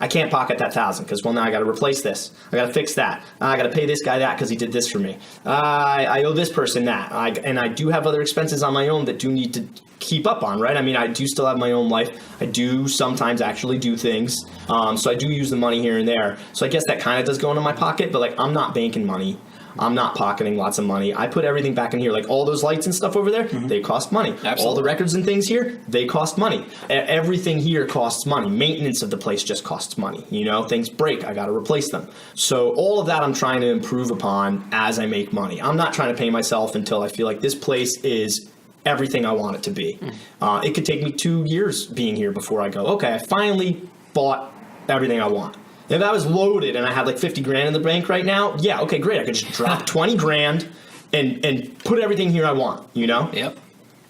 C: I can't pocket that $1,000 because, now I got to replace this. I got to fix that. I got to pay this guy that because he did this for me. I owe this person that. And I do have other expenses on my own that do need to keep up on, right? I mean, I do still have my own life. I do sometimes actually do things. So I do use the money here and there. So I guess that kind of does go into my pocket, but I'm not banking money. I'm not pocketing lots of money. I put everything back in here. All those lights and stuff over there, they cost money.
D: Absolutely.
C: All the records and things here, they cost money. Everything here costs money. Maintenance of the place just costs money. Things break. I got to replace them. So all of that I'm trying to improve upon as I make money. I'm not trying to pay myself until I feel like this place is everything I want it to be. It could take me 2 years being here before I go, okay, I finally bought everything I want. If I was loaded and I had $50 grand in the bank right now, yeah, okay, great. I could just drop 20 grand and put everything here I want, you know?
D: Yep.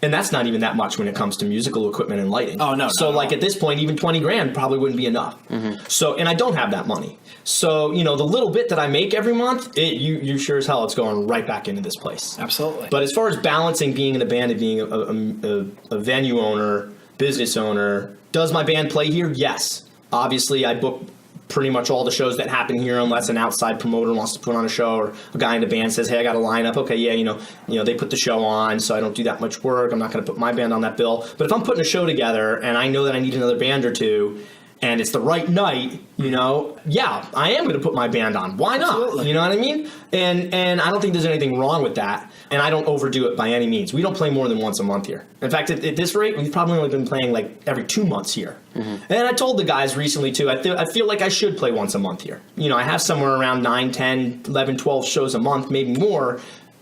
C: And that's not even that much when it comes to musical equipment and lighting.
D: Oh, no.
C: So, like, at this point, even 20 grand probably wouldn't be enough. So, and I don't have that money. So, you know, the little bit that I make every month, you sure as hell it's going right back into this place.
D: Absolutely.
C: But as far as balancing being in a band and being a venue owner, business owner, does my band play here? Yes. Obviously, I book pretty much all the shows that happen here unless an outside promoter wants to put on a show or a guy in the band says, hey, I got a lineup. Okay, yeah, you know, they put the show on, so I don't do that much work. I'm not going to put my band on that bill. But if I'm putting a show together and I know that I need another band or two and it's the right night, you know, yeah, I am going to put my band on. Why not?
D: Absolutely.
C: You know what I mean? And I don't think there's anything wrong with that. And I don't overdo it by any means. We don't play more than once a month here. In fact, at this rate, we've probably only been playing like every 2 months here. And I told the guys recently, too, I feel like I should play once a month here. You know, I have somewhere around 9, 10, 11, 12 shows a month, maybe more.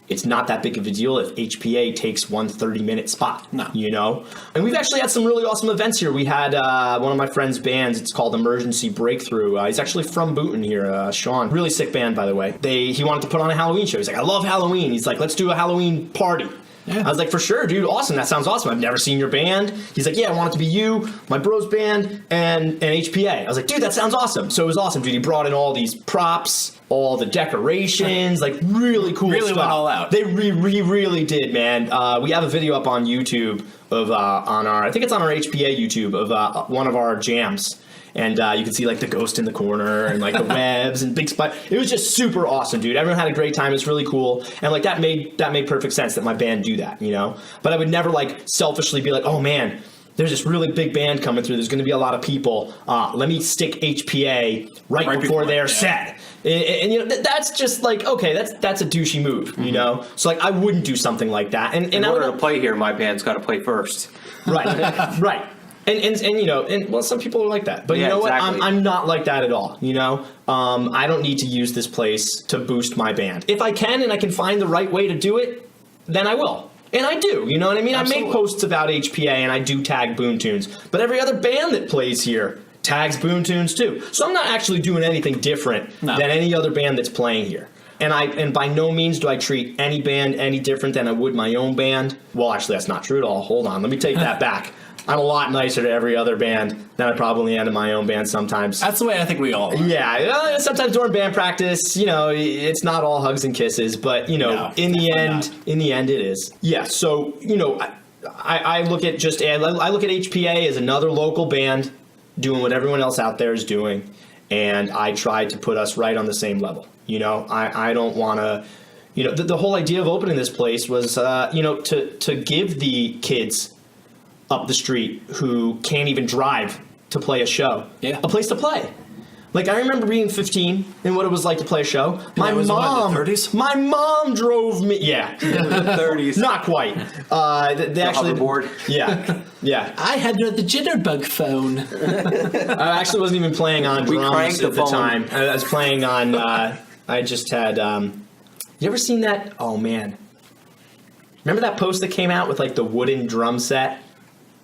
C: It's not that big of a deal if HPA takes one 30-minute spot,
D: No.
C: you know? And we've actually had some really awesome events here. We had one of my friend's bands. It's called Emergency Breakthrough. He's actually from Boonton here, Sean. Really sick band, by the way. He wanted to put on a Halloween show. He's like, I love Halloween. He's like, let's do a Halloween party. Yeah. I was like, for sure, dude, awesome. That sounds awesome. I've never seen your band. He's like, yeah, I want it to be you, my bros band, and HPA. I was like, dude, that sounds awesome. So it was awesome, dude. He brought in all these props, all the decorations, like really cool
D: really
C: stuff.
D: Went all out.
C: He really did, man. We have a video up on YouTube of I think it's on our HPA YouTube of one of our jams. And you can see like the ghost in the corner and like the webs and big spot. It was just super awesome, dude. Everyone had a great time. It's really cool. And like that made perfect sense that my band do that, you know? But I would never like selfishly be like, oh man, there's this really big band coming through. There's going to be a lot of people. Let me stick HPA right before their set. And you know, that's just like, okay, that's a douchey move, you know? So like I wouldn't do something like that. And
B: in order to play here, my band's got to play first.
C: Right, right. And you know, well, some people are like that, but you know exactly. what? I'm not like that at all. You know, I don't need to use this place to boost my band. If I can and I can find the right way to do it, then I will. And I do. You know what I mean? Absolutely. I make posts about HPA and I do tag BoonTunes, but every other band that plays here tags BoonTunes too. So I'm not actually doing anything different than any other band that's playing here. And by no means do I treat any band any different than I would my own band. Well, actually, that's not true at all. Hold on. Let me take that back. I'm a lot nicer to every other band than I probably am to my own band sometimes.
D: That's the way I think we all are.
C: Yeah, sometimes during band practice, you know, it's not all hugs and kisses, but you know, in the end, it is. Yeah. So you know, I look at HPA as another local band doing what everyone else out there is doing, and I try to put us right on the same level. You know, I don't want to. You know, the whole idea of opening this place was, you know, to give the kids up the street who can't even drive to play a show a place to play. Like I remember being 15 and what it was like to play a show. My mom drove me. Yeah,
B: the 30s.
C: Not quite. They actually
B: hoverboard.
C: Yeah.
D: I had the jitterbug phone.
C: I actually wasn't even playing on drums at the time. I was playing on. I just had. You ever seen that? Oh man, remember that post that came out with like the wooden drum set?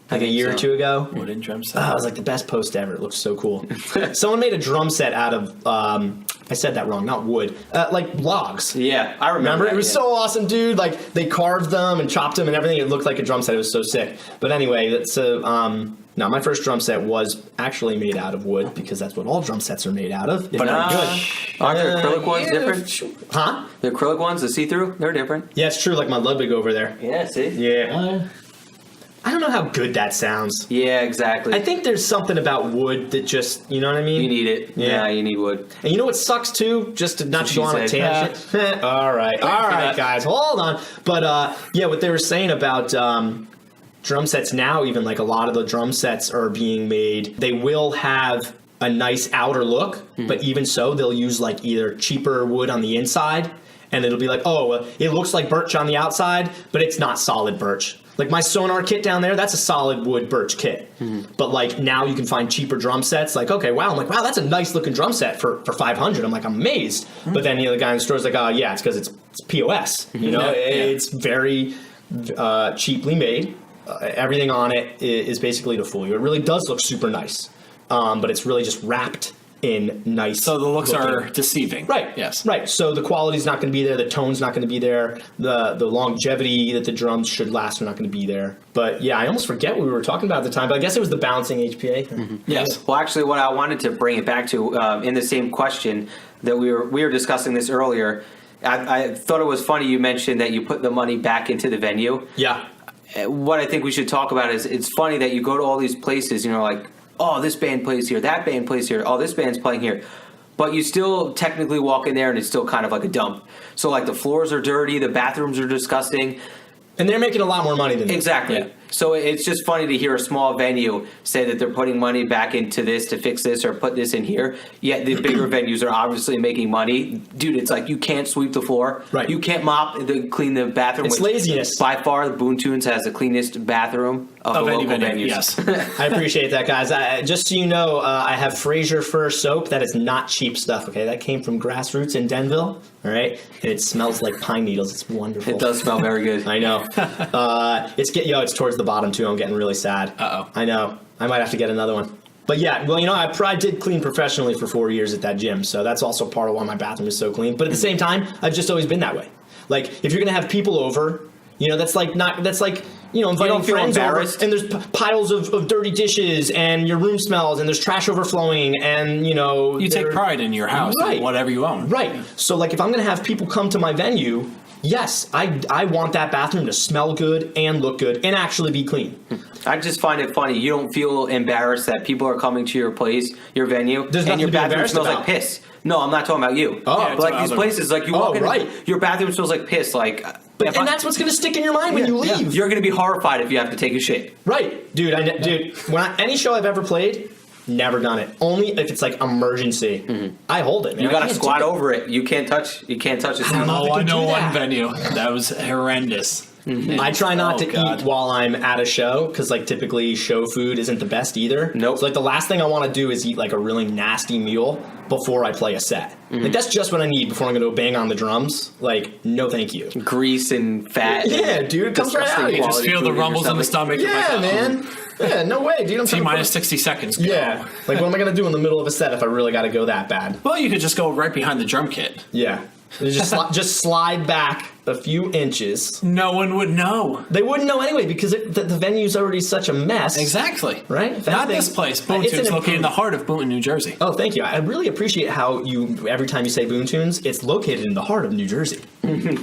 C: Like a year or two ago.
D: Wooden drum set.
C: Oh, it was like the best post ever. It looks so cool. Someone made a drum set out of, I said that wrong, not wood, like logs.
B: Yeah, I remember that,
C: It was so awesome, dude. Like they carved them and chopped them and everything. It looked like a drum set. It was so sick. But anyway, no, my first drum set was actually made out of wood because that's what all drum sets are made out of.
B: But good. Aren't the acrylic ones different?
C: Huh?
B: The acrylic ones, the see-through, they're different.
C: Yeah, it's true. Like my Ludwig over there.
B: Yeah, see?
C: Yeah. I don't know how good that sounds.
B: Yeah, exactly.
C: I think there's something about wood that just, you know what I mean?
B: You need it. Yeah, you need wood.
C: And you know what sucks too? Just to not go on a tangent. All right, guys, hold on. But yeah, what they were saying about drum sets now, even like a lot of the drum sets are being made. They will have a nice outer look, but even so, they'll use like either cheaper wood on the inside, and it'll be like, oh, it looks like birch on the outside, but it's not solid birch. Like my Sonar kit down there, that's a solid wood birch kit. But like now you can find cheaper drum sets. Like, okay, wow. I'm like, wow, that's a nice looking drum set for $500. I'm like, I'm amazed. But then the guy in the store's like, oh yeah, it's because it's POS. You know, it's very cheaply made. Everything on it is basically to fool you. It really does look super nice. But it's really just wrapped in nice.
D: So the looks are deceiving.
C: Right.
D: Yes.
C: Right. So the quality's not going to be there. The tone's not going to be there. The longevity that the drums should last are not going to be there. But yeah, I almost forget what we were talking about at the time. But I guess it was the bouncing HPA.
D: Mm-hmm. Yes.
B: Well, actually, what I wanted to bring it back to in the same question that we were discussing this earlier. I thought it was funny you mentioned that you put the money back into the venue.
C: Yeah.
B: What I think we should talk about is it's funny that you go to all these places, like, oh, this band plays here, that band plays here, oh, this band's playing here. But you still technically walk in there and it's still kind of like a dump. So, like, the floors are dirty, the bathrooms are disgusting.
C: And they're making a lot more money than
B: Exactly.
C: Yeah.
B: So it's just funny to hear a small venue say that they're putting money back into this to fix this or put this in here. Yet the bigger venues are obviously making money. Dude, it's like you can't sweep the floor.
C: Right.
B: You can't clean the bathroom.
C: It's laziness.
B: By far, the BoonTunes has the cleanest bathroom of the local venues.
D: Yes.
C: I appreciate that, guys. Just so you know, I have Fraser Fur soap. That is not cheap stuff, okay? That came from Grassroots in Denville, all right? And it smells like pine needles. It's wonderful.
B: It does smell very good.
C: I know. It's towards the bottom, too. I'm getting really sad.
D: Uh-oh.
C: I know. I might have to get another one. But yeah, well, I did clean professionally for 4 years at that gym, so that's also part of why my bathroom is so clean. But at the same time, I've just always been that way. Like, if you're going to have people over, inviting friends over, and there's piles of dirty dishes, and your room smells, and there's trash overflowing, and,
D: You take pride in your house,
C: right,
D: and whatever you own.
C: Right. So, like, if I'm going to have people come to my venue, yes, I want that bathroom to smell good and look good and actually be clean.
B: I just find it funny. You don't feel embarrassed that people are coming to your place, your venue, and your bathroom smells like piss. No, I'm not talking about you.
C: Oh,
B: but like these places, like you walk in, your bathroom smells like piss. Like,
C: and that's what's going to stick in your mind when you leave.
B: Yeah. You're going to be horrified if you have to take a shit.
C: Right, dude. Any show I've ever played, never done it. Only if it's like emergency. Mm-hmm. I hold it. Man.
B: You got to squat over it. You can't touch it.
D: I know one venue that was horrendous.
C: Mm-hmm. I try not to eat while I'm at a show because, like, typically show food isn't the best either.
B: Nope.
C: So, like, the last thing I want to do is eat like a really nasty meal before I play a set. Mm-hmm. Like, that's just what I need before I'm going to bang on the drums. Like, no, thank you.
B: Grease and fat.
C: Yeah, dude, it comes right out.
D: You just feel the rumbles in the stomach.
C: Yeah, man. Yeah, no way, dude. I'm
D: T-minus 60 seconds. Go.
C: Yeah. Like, what am I going to do in the middle of a set if I really got to go that bad?
D: Well, you could just go right behind the drum kit.
C: Yeah. Just slide back a few inches.
D: No one would know.
C: They wouldn't know anyway because the venue's already such a mess.
D: Exactly.
C: Right?
D: Not this place. BoonTunes, it's located in the heart of Boonton, New Jersey.
C: Oh, thank you. I really appreciate how every time you say BoonTunes, it's located in the heart of New Jersey.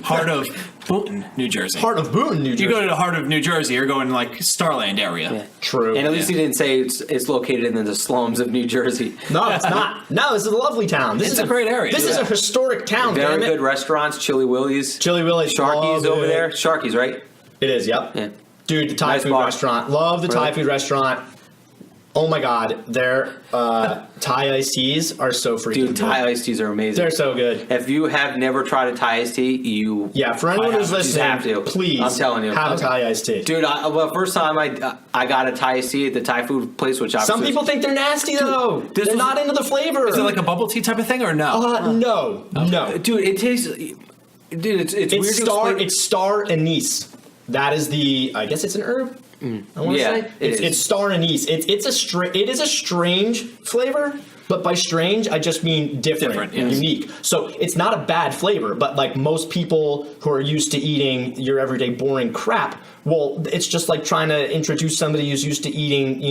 D: Heart of Boonton, New Jersey.
C: Heart of Boonton, New Jersey.
D: You go to the heart of New Jersey, you're going like Starland area.
B: Yeah.
C: True.
B: And at least he didn't say it's located in the slums of New Jersey.
C: No, it's not. No, this is a lovely town. This is
D: a great area.
C: This is a historic town.
B: Very good restaurants. Chili Willie's. Sharky's over there. Sharky's, right?
C: It is, yep.
B: Yeah.
C: Dude, the Thai food restaurant. Love the Thai food restaurant. Oh my God, their Thai iced teas are so freaking good.
B: Dude, Thai iced teas are amazing.
C: They're so good.
B: If you have never tried a Thai iced tea,
C: for anyone who's listening, please,
B: I'm telling you,
C: have a Thai iced tea.
B: Dude, first time I got a Thai iced tea at the Thai food place, which
C: some people think they're nasty though. They're not into the flavor.
D: Is it like a bubble tea type of thing or no?
C: No.
B: Dude, it tastes. Dude, it's weird.
C: It's star anise. That is I guess it's an herb. I want to say it's star anise. It is a strange flavor, but by strange I just mean different and unique. So it's not a bad flavor, but like most people who are used to eating your everyday boring crap, well, it's just like trying to introduce somebody who's used to eating,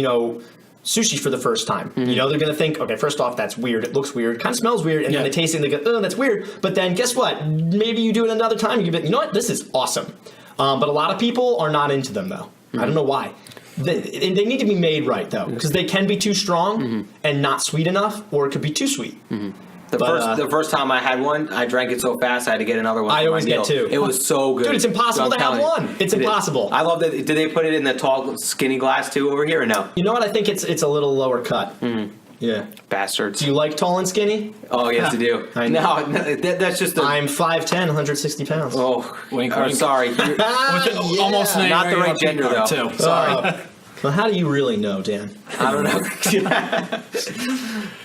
C: sushi for the first time. Mm-hmm. They're going to think, okay, first off, that's weird. It looks weird. Kind of smells weird. And then they taste it and they go, oh, that's weird. But then guess what? Maybe you do it another time. You give it, you know what? This is awesome. But a lot of people are not into them, though. Mm-hmm. I don't know why. They need to be made right, though, because they can be too strong and not sweet enough, or it could be too sweet.
B: Mm-hmm. The first time I had one, I drank it so fast I had to get another one.
C: I always get two.
B: It was so good.
C: Dude, it's impossible to have one. It's impossible.
B: I love that. Did they put it in the tall, skinny glass too over here or no?
C: You know what? I think it's a little lower cut. Mm-hmm. Yeah.
B: Bastards.
C: Do you like tall and skinny?
B: Oh, yes, I do.
C: I know.
B: No, that's just
C: I'm 5'10", 160 pounds.
B: Oh, wink. Sorry.
D: Almost
B: not the right gender, though.
D: Too.
B: Sorry.
C: Well, how do you really know, Dan?
B: I don't know.
C: You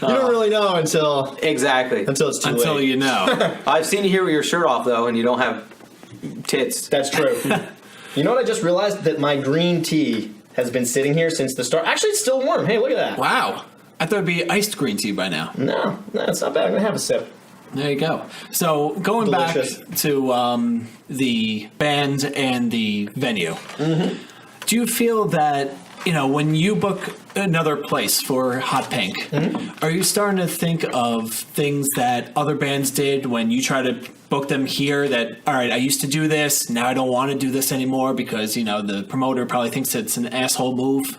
C: don't really know until it's too late.
D: Until you know.
B: I've seen you here with your shirt off, though, and you don't have tits.
C: That's true. You know what I just realized? That my green tea has been sitting here since the start. Actually, it's still warm. Hey, look at that.
D: Wow. I thought it'd be iced green tea by now.
C: No, it's not bad. I'm gonna have a sip.
D: There you go. So going
C: Delicious.
D: back to the band and the venue, do you feel that, when you book another place for Hot Pink, are you starting to think of things that other bands did when you try to book them here that, all right, I used to do this, now I don't want to do this anymore because, the promoter probably thinks it's an asshole move?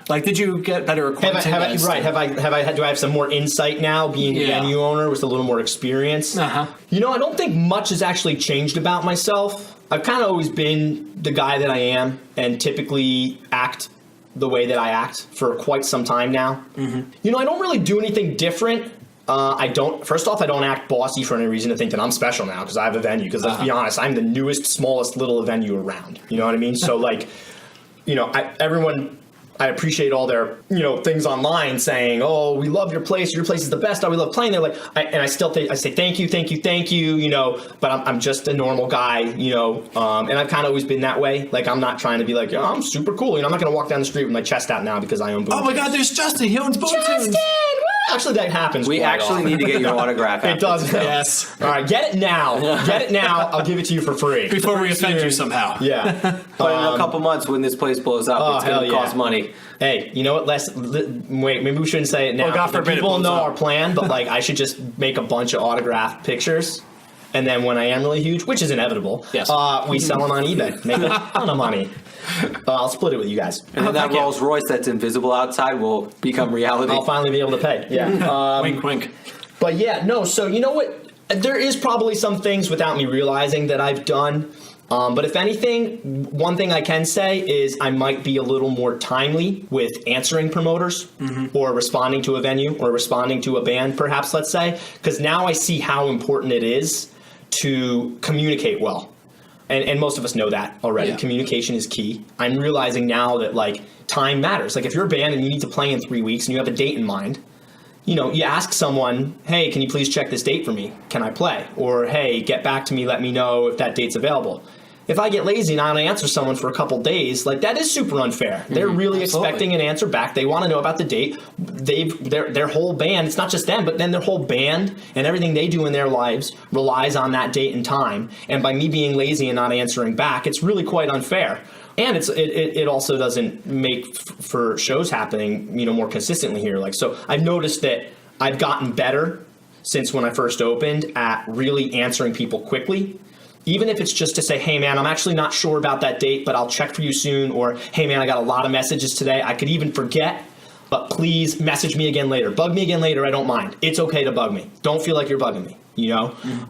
D: Like, did you get better acquainted?
C: Do I have some more insight now, being a venue owner with a little more experience?
D: Uh-huh.
C: I don't think much has actually changed about myself. I've kind of always been the guy that I am and typically act the way that I act for quite some time now. Mm-hmm. I don't really do anything different. First off, I don't act bossy for any reason to think that I'm special now because I have a venue. Because let's be honest, I'm the newest, smallest little venue around. You know what I mean? So I appreciate all their, things online saying, "Oh, we love your place. Your place is the best. Oh, we love playing there." I say thank you, But I'm just a normal guy, and I've kind of always been that way. Like, I'm not trying to be like, "Oh, I'm super cool." I'm not going to walk down the street with my chest out now because I own BoonTunes.
D: Oh my God, there's Justin. He owns BoonTunes.
C: Justin! Actually, that happens.
B: We actually need to get your autograph.
C: It does.
D: Yes.
C: All right, get it now. I'll give it to you for free.
D: Before we offend you somehow.
C: Yeah.
B: But in a couple months, when this place blows up, it's going to cost money.
C: Hey, you know what? Wait, maybe we shouldn't say it now.
D: Oh, God forbid
C: people
D: it
C: know
D: blows
C: our plan, but I should just make a bunch of autographed pictures. And then when I am really huge, which is inevitable,
D: yes.
C: We sell them on eBay. Make a ton of money. I'll split it with you guys.
B: And then that Rolls Royce that's invisible outside will become reality.
C: I'll finally be able to pay. Yeah.
D: Wink, wink.
C: But yeah, no, so you know what? There is probably some things without me realizing that I've done. But if anything, one thing I can say is I might be a little more timely with answering promoters or responding to a venue or responding to a band, perhaps, let's say, because now I see how important it is to communicate well. And most of us know that already. Yeah. Communication is key. I'm realizing now that, time matters. If you're a band and you need to play in 3 weeks and you have a date in mind, you ask someone, "Hey, can you please check this date for me? Can I play?" Or, "Hey, get back to me, let me know if that date's available." If I get lazy and I don't answer someone for a couple days, that is super unfair. They're really expecting an answer back. They want to know about the date. Their whole band, it's not just them, but then their whole band and everything they do in their lives relies on that date and time. And by me being lazy and not answering back, it's really quite unfair. And it also doesn't make for shows happening, more consistently here. So I've noticed that I've gotten better since when I first opened at really answering people quickly. Even if it's just to say, "Hey, man, I'm actually not sure about that date, but I'll check for you soon." Or, "Hey, man, I got a lot of messages today. I could even forget, but please message me again later. Bug me again later. I don't mind. It's okay to bug me. Don't feel like you're bugging me."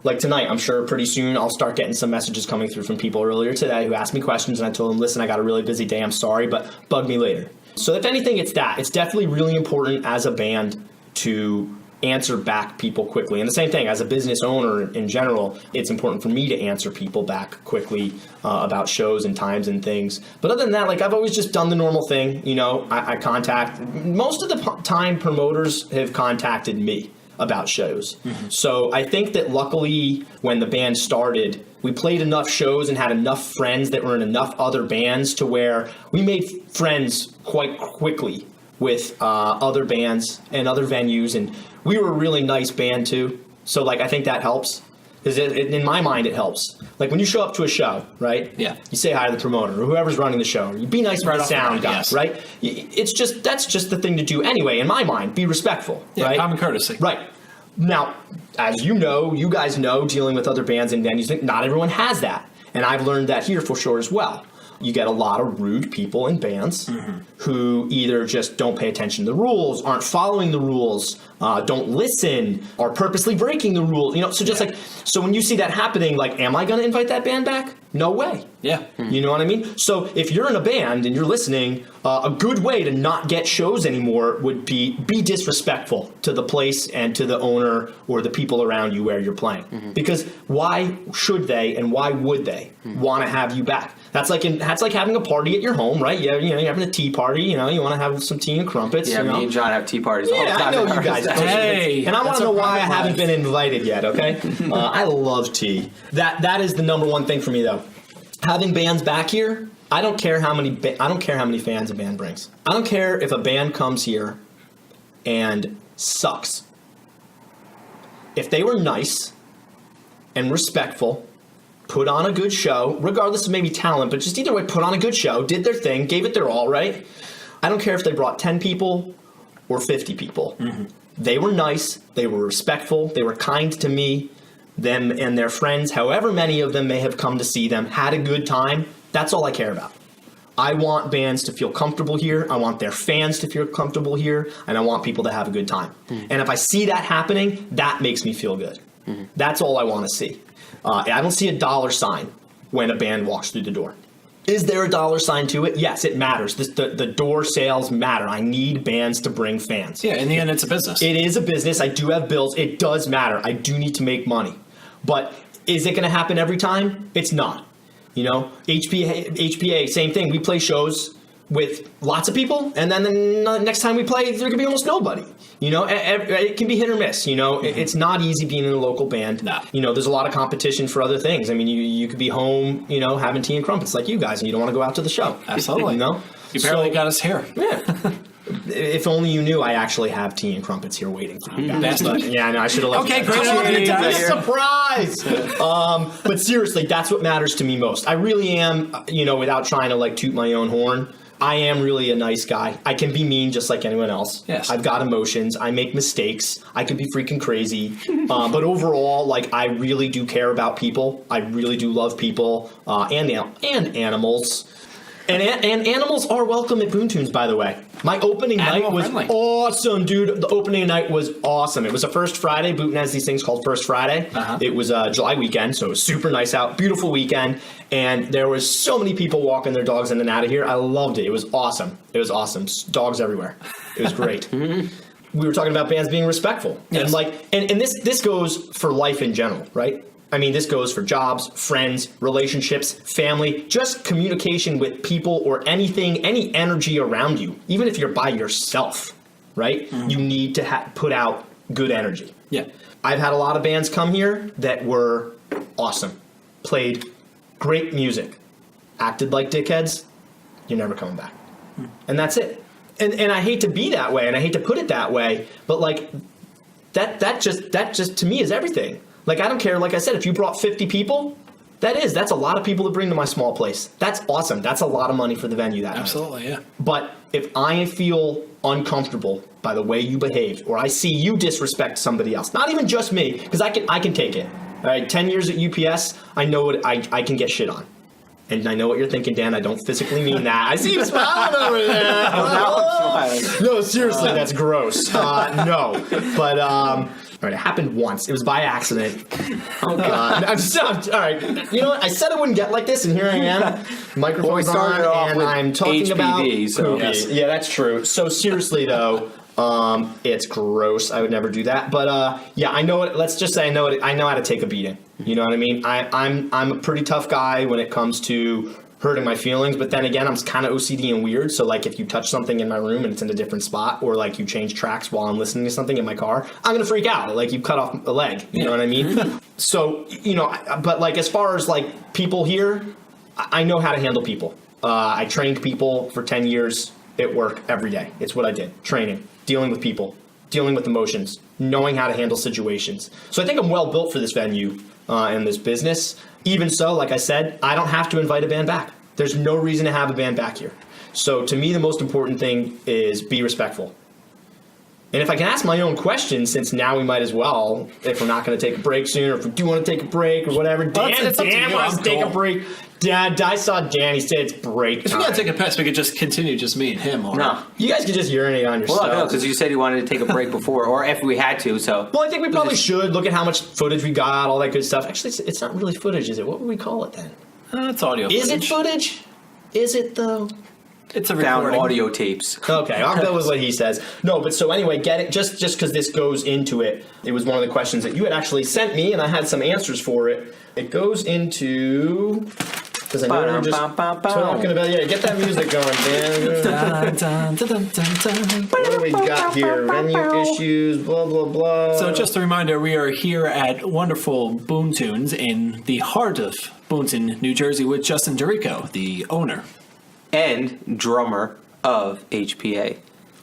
C: Like tonight, I'm sure pretty soon I'll start getting some messages coming through from people earlier today who asked me questions, and I told them, "Listen, I got a really busy day. I'm sorry, but bug me later." So if anything, it's that. It's definitely really important as a band to answer back people quickly. And the same thing, as a business owner in general, it's important for me to answer people back quickly about shows and times and things. But other than that, I've always just done the normal thing. I contact, most of the time promoters have contacted me about shows. So I think that luckily when the band started, we played enough shows and had enough friends that were in enough other bands to where we made friends quite quickly with other bands and other venues, and we were a really nice band too. So I think that helps, because in my mind it helps. When you show up to a show, right? Yeah. You say hi to the promoter or whoever's running the show. You be nice to the sound guys, right? That's just the thing to do anyway. In my mind, be respectful, right?
D: Common courtesy,
C: right? Now, as you guys know, dealing with other bands and venues, not everyone has that, and I've learned that here for sure as well. You get a lot of rude people in bands who either just don't pay attention to the rules, aren't following the rules, don't listen, are purposely breaking the rules. So so when you see that happening, am I going to invite that band back? No way.
D: Yeah.
C: You know what I mean? So if you're in a band and you're listening, a good way to not get shows anymore would be disrespectful to the place and to the owner or the people around you where you're playing. Because why should they and why would they want to have you back? That's like having a party at your home, right? You're having a tea party. You want to have some tea and crumpets.
B: Yeah, me and John have tea parties all the time.
C: I know you guys.
D: Hey,
C: and I want to know why I haven't been invited yet. Okay, I love tea. That is the number one thing for me, though. Having bands back here, I don't care how many fans a band brings. I don't care if a band comes here and sucks. If they were nice and respectful, put on a good show, regardless of maybe talent, but just either way, put on a good show, did their thing, gave it their all, right? I don't care if they brought 10 people or 50 people. Mm-hmm. They were nice, they were respectful, they were kind to me, them and their friends, however many of them may have come to see them, had a good time. That's all I care about. I want bands to feel comfortable here. I want their fans to feel comfortable here. And I want people to have a good time. Mm-hmm. And if I see that happening, that makes me feel good. Mm-hmm. That's all I want to see. I don't see a dollar sign when a band walks through the door. Is there a dollar sign to it? Yes, it matters. The door sales matter. I need bands to bring fans.
D: Yeah, in the end, it's a business.
C: It is a business. I do have bills. It does matter. I do need to make money. But is it going to happen every time? It's not. You know, HPA, same thing. We play shows with lots of people, and then the next time we play, there could be almost nobody. You know, it can be hit or miss. You know, it's not easy being in a local band.
D: No.
C: You know, there's a lot of competition for other things. I mean, you could be home, you know, having tea and crumpets like you guys, and you don't want to go out to the show.
D: Absolutely.
C: You know?
D: You barely got us here.
C: Yeah. If only you knew I actually have tea and crumpets here waiting for you guys. But, yeah, no, I should have left.
D: Okay, great.
C: Surprise! But seriously, that's what matters to me most. I really am, you know, without trying to like toot my own horn, I am really a nice guy. I can be mean just like anyone else.
D: Yes.
C: I've got emotions. I make mistakes. I could be freaking crazy. But overall, like, I really do care about people. I really do love people and animals. And animals are welcome at BoonTunes, by the way. My opening night was awesome, dude. The opening night was awesome. It was a First Friday. Boonton has these things called First Friday. Uh-huh. It was a July weekend, so it was super nice out. Beautiful weekend. And there was so many people walking their dogs in and out of here. I loved it. It was awesome. It was awesome. Dogs everywhere. It was great. We were talking about bands being respectful. Yes. And this goes for life in general, right? I mean, this goes for jobs, friends, relationships, family, just communication with people or anything, any energy around you. Even if you're by yourself, right? Mm-hmm. You need to put out good energy.
D: Yeah.
C: I've had a lot of bands come here that were awesome, played great music, acted like dickheads. You're never coming back. Mm-hmm. And that's it. And I hate to be that way, and I hate to put it that way, but like that just to me is everything. Like, I don't care, like I said, if you brought 50 people, that's a lot of people to bring to my small place. That's awesome. That's a lot of money for the venue that night.
D: Absolutely, yeah.
C: But if I feel uncomfortable by the way you behave, or I see you disrespect somebody else, not even just me, because I can take it. All right, 10 years at UPS, I know what I can get shit on. And I know what you're thinking, Dan. I don't physically mean that. I see you smiling over there. No, seriously, that's gross. No. But, all right, it happened once. It was by accident. Oh, God. All right. You know what? I said I wouldn't get like this, and here I am. Microphone's on, and I'm talking HPV, about
B: so yes.
C: Yeah, that's true. So seriously, though, it's gross. I would never do that. But, yeah, I know it. Let's just say I know how to take a beating. You know what I mean? I'm a pretty tough guy when it comes to hurting my feelings, but then again, I'm kind of OCD and weird, so like if you touch something in my room and it's in a different spot, or like you change tracks while I'm listening to something in my car, I'm gonna freak out, like you cut off a leg, you know what I mean? So, you know, but like as far as like people here, I know how to handle people. I trained people for 10 years at work every day. It's what I did, training, dealing with people, dealing with emotions, knowing how to handle situations. So I think I'm well built for this venue and this business. Even so, like I said, I don't have to invite a band back. There's no reason to have a band back here. So to me, the most important thing is be respectful. And if I can ask my own question, since now we might as well, if we're not going to take a break soon, or if we do want to take a break or whatever, Dan wants to take a break. Dad, I saw Dan. He said it's break time.
D: If we got to take a piss, we could just continue, just me and him. Or
B: no.
C: You guys could just urinate on yourself.
B: Well, no, because you said you wanted to take a break before, or if we had to, so.
C: Well, I think we probably should. Look at how much footage we got, all that good stuff. Actually, it's not really footage, is it? What would we call it then?
D: It's audio footage.
C: Is it footage? Is it, though?
D: It's a
B: found
D: recording.
B: audio tapes.
C: Okay, I'll go with what he says. No, but so anyway, get it, just because this goes into it. It was one of the questions that you had actually sent me, and I had some answers for it. It goes into, because I know we're just talking about, yeah, get that music going, Dan. What do we got here? Venue issues, blah, blah, blah.
D: So just a reminder, we are here at wonderful BoonTunes in the heart of Boonton, New Jersey, with Justin Ricco, the owner.
B: And drummer of HPA.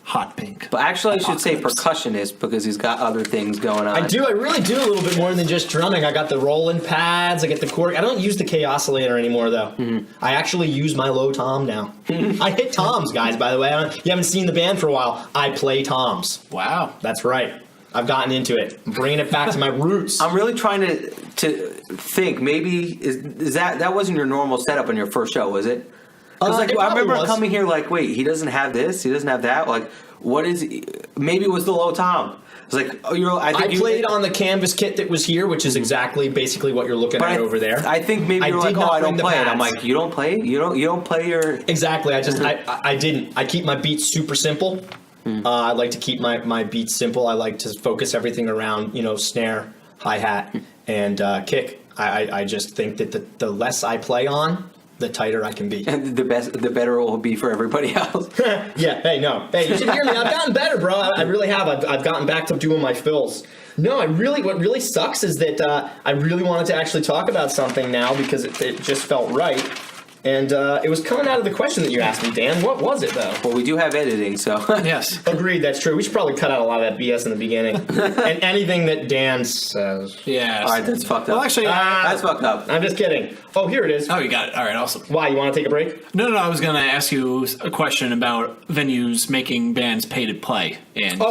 D: hot pink.
B: But actually, I should say percussionist because he's got other things going on.
C: I really do a little bit more than just drumming. I got the rolling pads, I get the cork. I don't use the K oscillator anymore, though. I actually use my low tom now. I hit toms, guys, by the way. You haven't seen the band for a while. I play toms.
D: Wow.
C: That's right. I've gotten into it. I'm bringing it back to my roots.
B: I'm really trying to think. Maybe is that wasn't your normal setup on your first show, was it? Because I remember coming here like, wait, he doesn't have this, he doesn't have that. Like, what is? Maybe it was the low tom. It's like, I played
C: on the canvas kit that was here, which is basically what you're looking at over there.
B: I think maybe you're like, I don't play it. I'm like, you don't play? You don't play your
C: exactly. I didn't. I keep my beats super simple. I like to keep my beats simple. I like to focus everything around, snare, hi-hat, and kick. I just think that the less I play on, the tighter I can be.
B: And the better it will be for everybody else.
C: Yeah, hey, you should hear me. I've gotten better, bro. I really have. I've gotten back to doing my fills. No, what really sucks is that I really wanted to actually talk about something now because it just felt right. And it was coming out of the question that you asked me, Dan. What was it, though?
B: Well, we do have editing, so...
D: Yes.
C: Agreed, that's true. We should probably cut out a lot of that BS in the beginning. And anything that Dan says.
D: Yeah.
B: All right, that's fucked up.
D: Well, actually...
B: that's fucked up.
C: I'm just kidding. Oh, here it is.
D: Oh, you got it. All right, awesome.
C: Why, you want to take a break?
D: No, I was going to ask you a question about venues making bands pay to play. And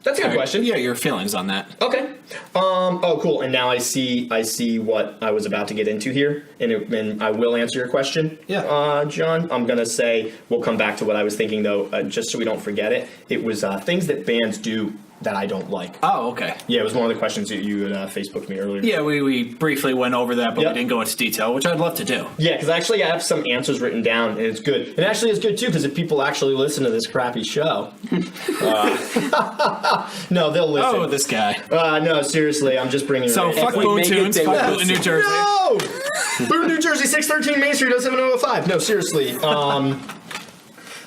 C: that's a good question.
D: Yeah, your feelings on that.
C: Okay. Cool. And now I see what I was about to get into here, and I will answer your question.
D: Yeah.
C: John, I'm gonna say we'll come back to what I was thinking though, just so we don't forget it. It was things that bands do that I don't like.
D: Oh, okay.
C: Yeah, it was one of the questions that you had Facebooked me earlier.
D: Yeah, we briefly went over that, but we didn't go into detail, which I'd love to do.
C: Yeah, because actually I have some answers written down, and it's good. And actually it's good, too, because if people actually listen to this crappy show... no, they'll listen.
D: Oh, this guy.
C: No, seriously, I'm just bringing...
D: So, fuck BoonTunes, fuck Boonton, New Jersey.
C: No! Boonton, New Jersey, 613 Main Street, 07005. No, seriously.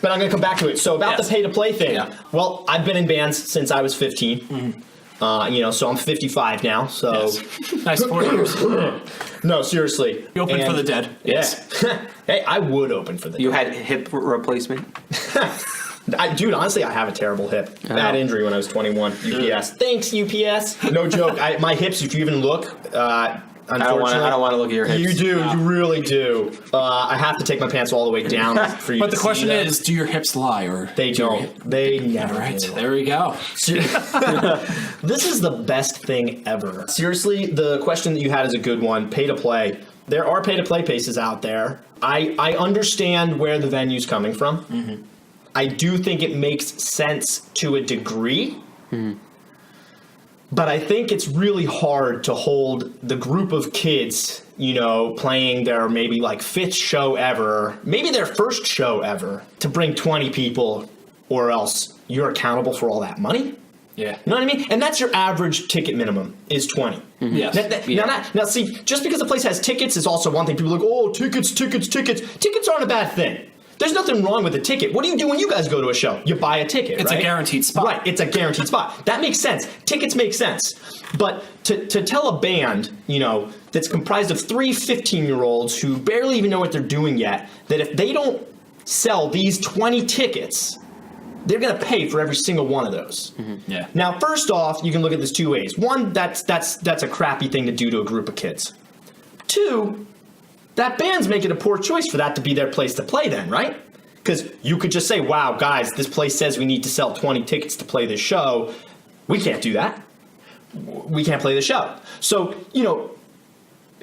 C: But I'm going to come back to it. So about the pay-to-play thing. Yeah. Well, I've been in bands since I was 15. Mm-hmm. So I'm 55 now. So
D: nice 4 years.
C: No, seriously.
D: You opened for the dead.
C: Yes. Hey, I would open for the dead.
B: You had hip replacement?
C: Dude, honestly, I have a terrible hip. Bad injury when I was 21. UPS. Thanks, UPS. No joke. My hips, if you even look... Unfortunately,
B: I don't want to look at your hips.
C: You do. No. You really do. I have to take my pants all the way down for you.
D: But the question is, do your hips lie, or
C: they don't? They never.
D: All right,
C: do.
D: there we go.
C: This is the best thing ever. Seriously, the question that you had is a good one. Pay to play. There are pay to play places out there. I understand where the venue's coming from. Mm-hmm. I do think it makes sense to a degree. Mm-hmm. But I think it's really hard to hold the group of kids, playing their maybe like 5th show ever, maybe their first show ever, to bring 20 people, or else you're accountable for all that money.
D: Yeah.
C: You know what I mean? And that's your average ticket minimum is 20.
D: Mm-hmm. Yes.
C: Now, see, just because a place has tickets is also one thing. People are like, oh, tickets. Tickets aren't a bad thing. There's nothing wrong with a ticket. What do you do when you guys go to a show? You buy a ticket,
D: It's
C: right?
D: a guaranteed spot.
C: Right, it's a guaranteed spot. That makes sense. Tickets make sense. But to tell a band, that's comprised of 3 15-year-olds who barely even know what they're doing yet, that if they don't sell these 20 tickets, they're going to pay for every single one of those.
D: Mm-hmm. Yeah.
C: Now, first off, you can look at this 2 ways. One, that's a crappy thing to do to a group of kids. 2, that band's making a poor choice for that to be their place to play then, right? Because you could just say, wow, guys, this place says we need to sell 20 tickets to play this show. We can't do that. We can't play the show. So,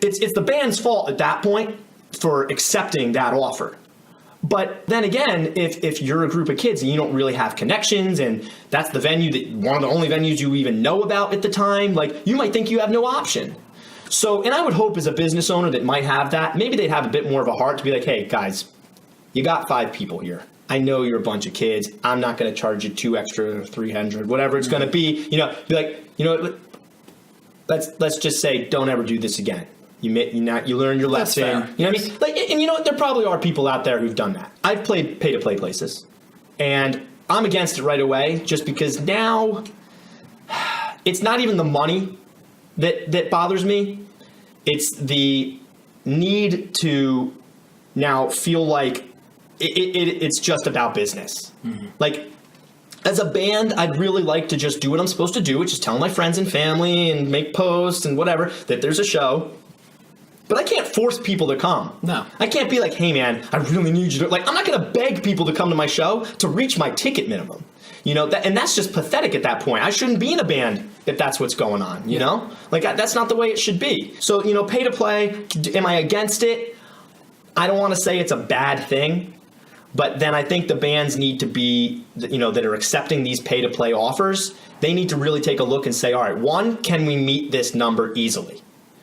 C: it's the band's fault at that point for accepting that offer. But then again, if you're a group of kids and you don't really have connections, and that's the venue one of the only venues you even know about at the time, like, you might think you have no option. So, and I would hope as a business owner that might have that, maybe they'd have a bit more of a heart to be like, hey, guys, you got 5 people here. I know you're a bunch of kids. I'm not going to charge you 2 extra, 300, whatever it's going to be. Be like, let's just say, don't ever do this again. You learn your lesson.
D: That's fair.
C: You know what I mean? Like, and there probably are people out there who've done that. I've played pay-to-play places, and I'm against it right away just because now it's not even the money that bothers me. It's the need to now feel like it's just about business. Mm-hmm. Like, As a band, I'd really like to just do what I'm supposed to do, which is tell my friends and family and make posts and whatever that there's a show. But I can't force people to come.
D: No.
C: I can't be like, hey man, I really need you to, like, I'm not going to beg people to come to my show to reach my ticket minimum. You know, and that's just pathetic at that point. I shouldn't be in a band if that's what's going on, you know? Like, that's not the way it should be. So, you know, pay to play, am I against it? I don't want to say it's a bad thing, but then I think the bands need to be, you know, that are accepting these pay to play offers, they need to really take a look and say, all right, one, can we meet this number easily?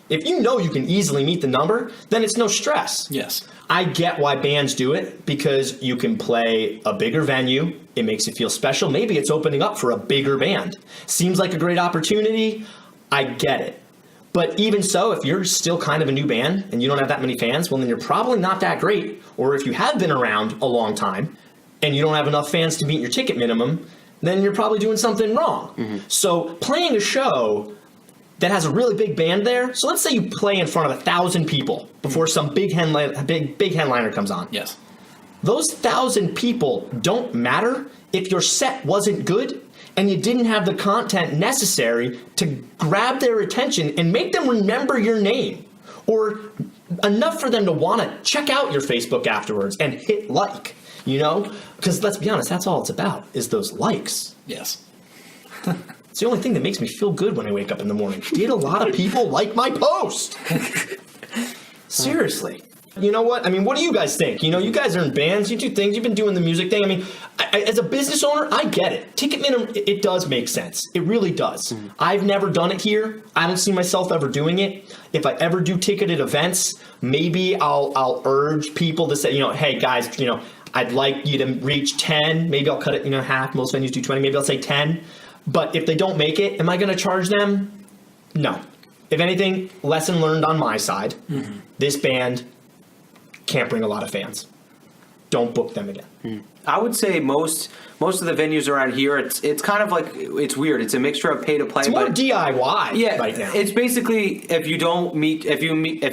C: If you know you can easily meet the number, then it's no stress.
D: Yes.
C: I get why bands do it, because you can play a bigger venue. It makes it feel special. Maybe it's opening up for a bigger band. Seems like a great opportunity. I get it. But even so, if you're still kind of a new band and you don't have that many fans, well, then you're probably not that great. Or if you have been around a long time and you don't have enough fans to meet your ticket minimum, then you're probably doing something wrong. Mm-hmm. So playing a show that has a really big band there. So let's say you play in front of 1,000 people before some big headliner comes on.
D: Yes.
C: Those 1,000 people don't matter if your set wasn't good and you didn't have the content necessary to grab their attention and make them remember your name, or enough for them to want to check out your Facebook afterwards and hit like, you know? Because let's be honest, that's all it's about, is those likes.
D: Yes.
C: It's the only thing that makes me feel good when I wake up in the morning. Did a lot of people like my post? Seriously. You know what? I mean, what do you guys think? You know, you guys are in bands, you do things, you've been doing the music thing. I mean, as a business owner, I get it. Ticket minimum, it does make sense. It really does. Mm-hmm. I've never done it here. I don't see myself ever doing it. If I ever do ticketed events, maybe I'll urge people to say, you know, hey guys, you know, I'd like you to reach 10. Maybe I'll cut it, you know, half. Most venues do 20. Maybe I'll say 10. But if they don't make it, am I going to charge them? No. If anything, lesson learned on my side. Mm-hmm. This band can't bring a lot of fans. Don't book them again.
B: I would say most of the venues around here, it's kind of like, it's weird. It's a mixture of pay to play.
C: It's more DIY right now.
B: It's basically, if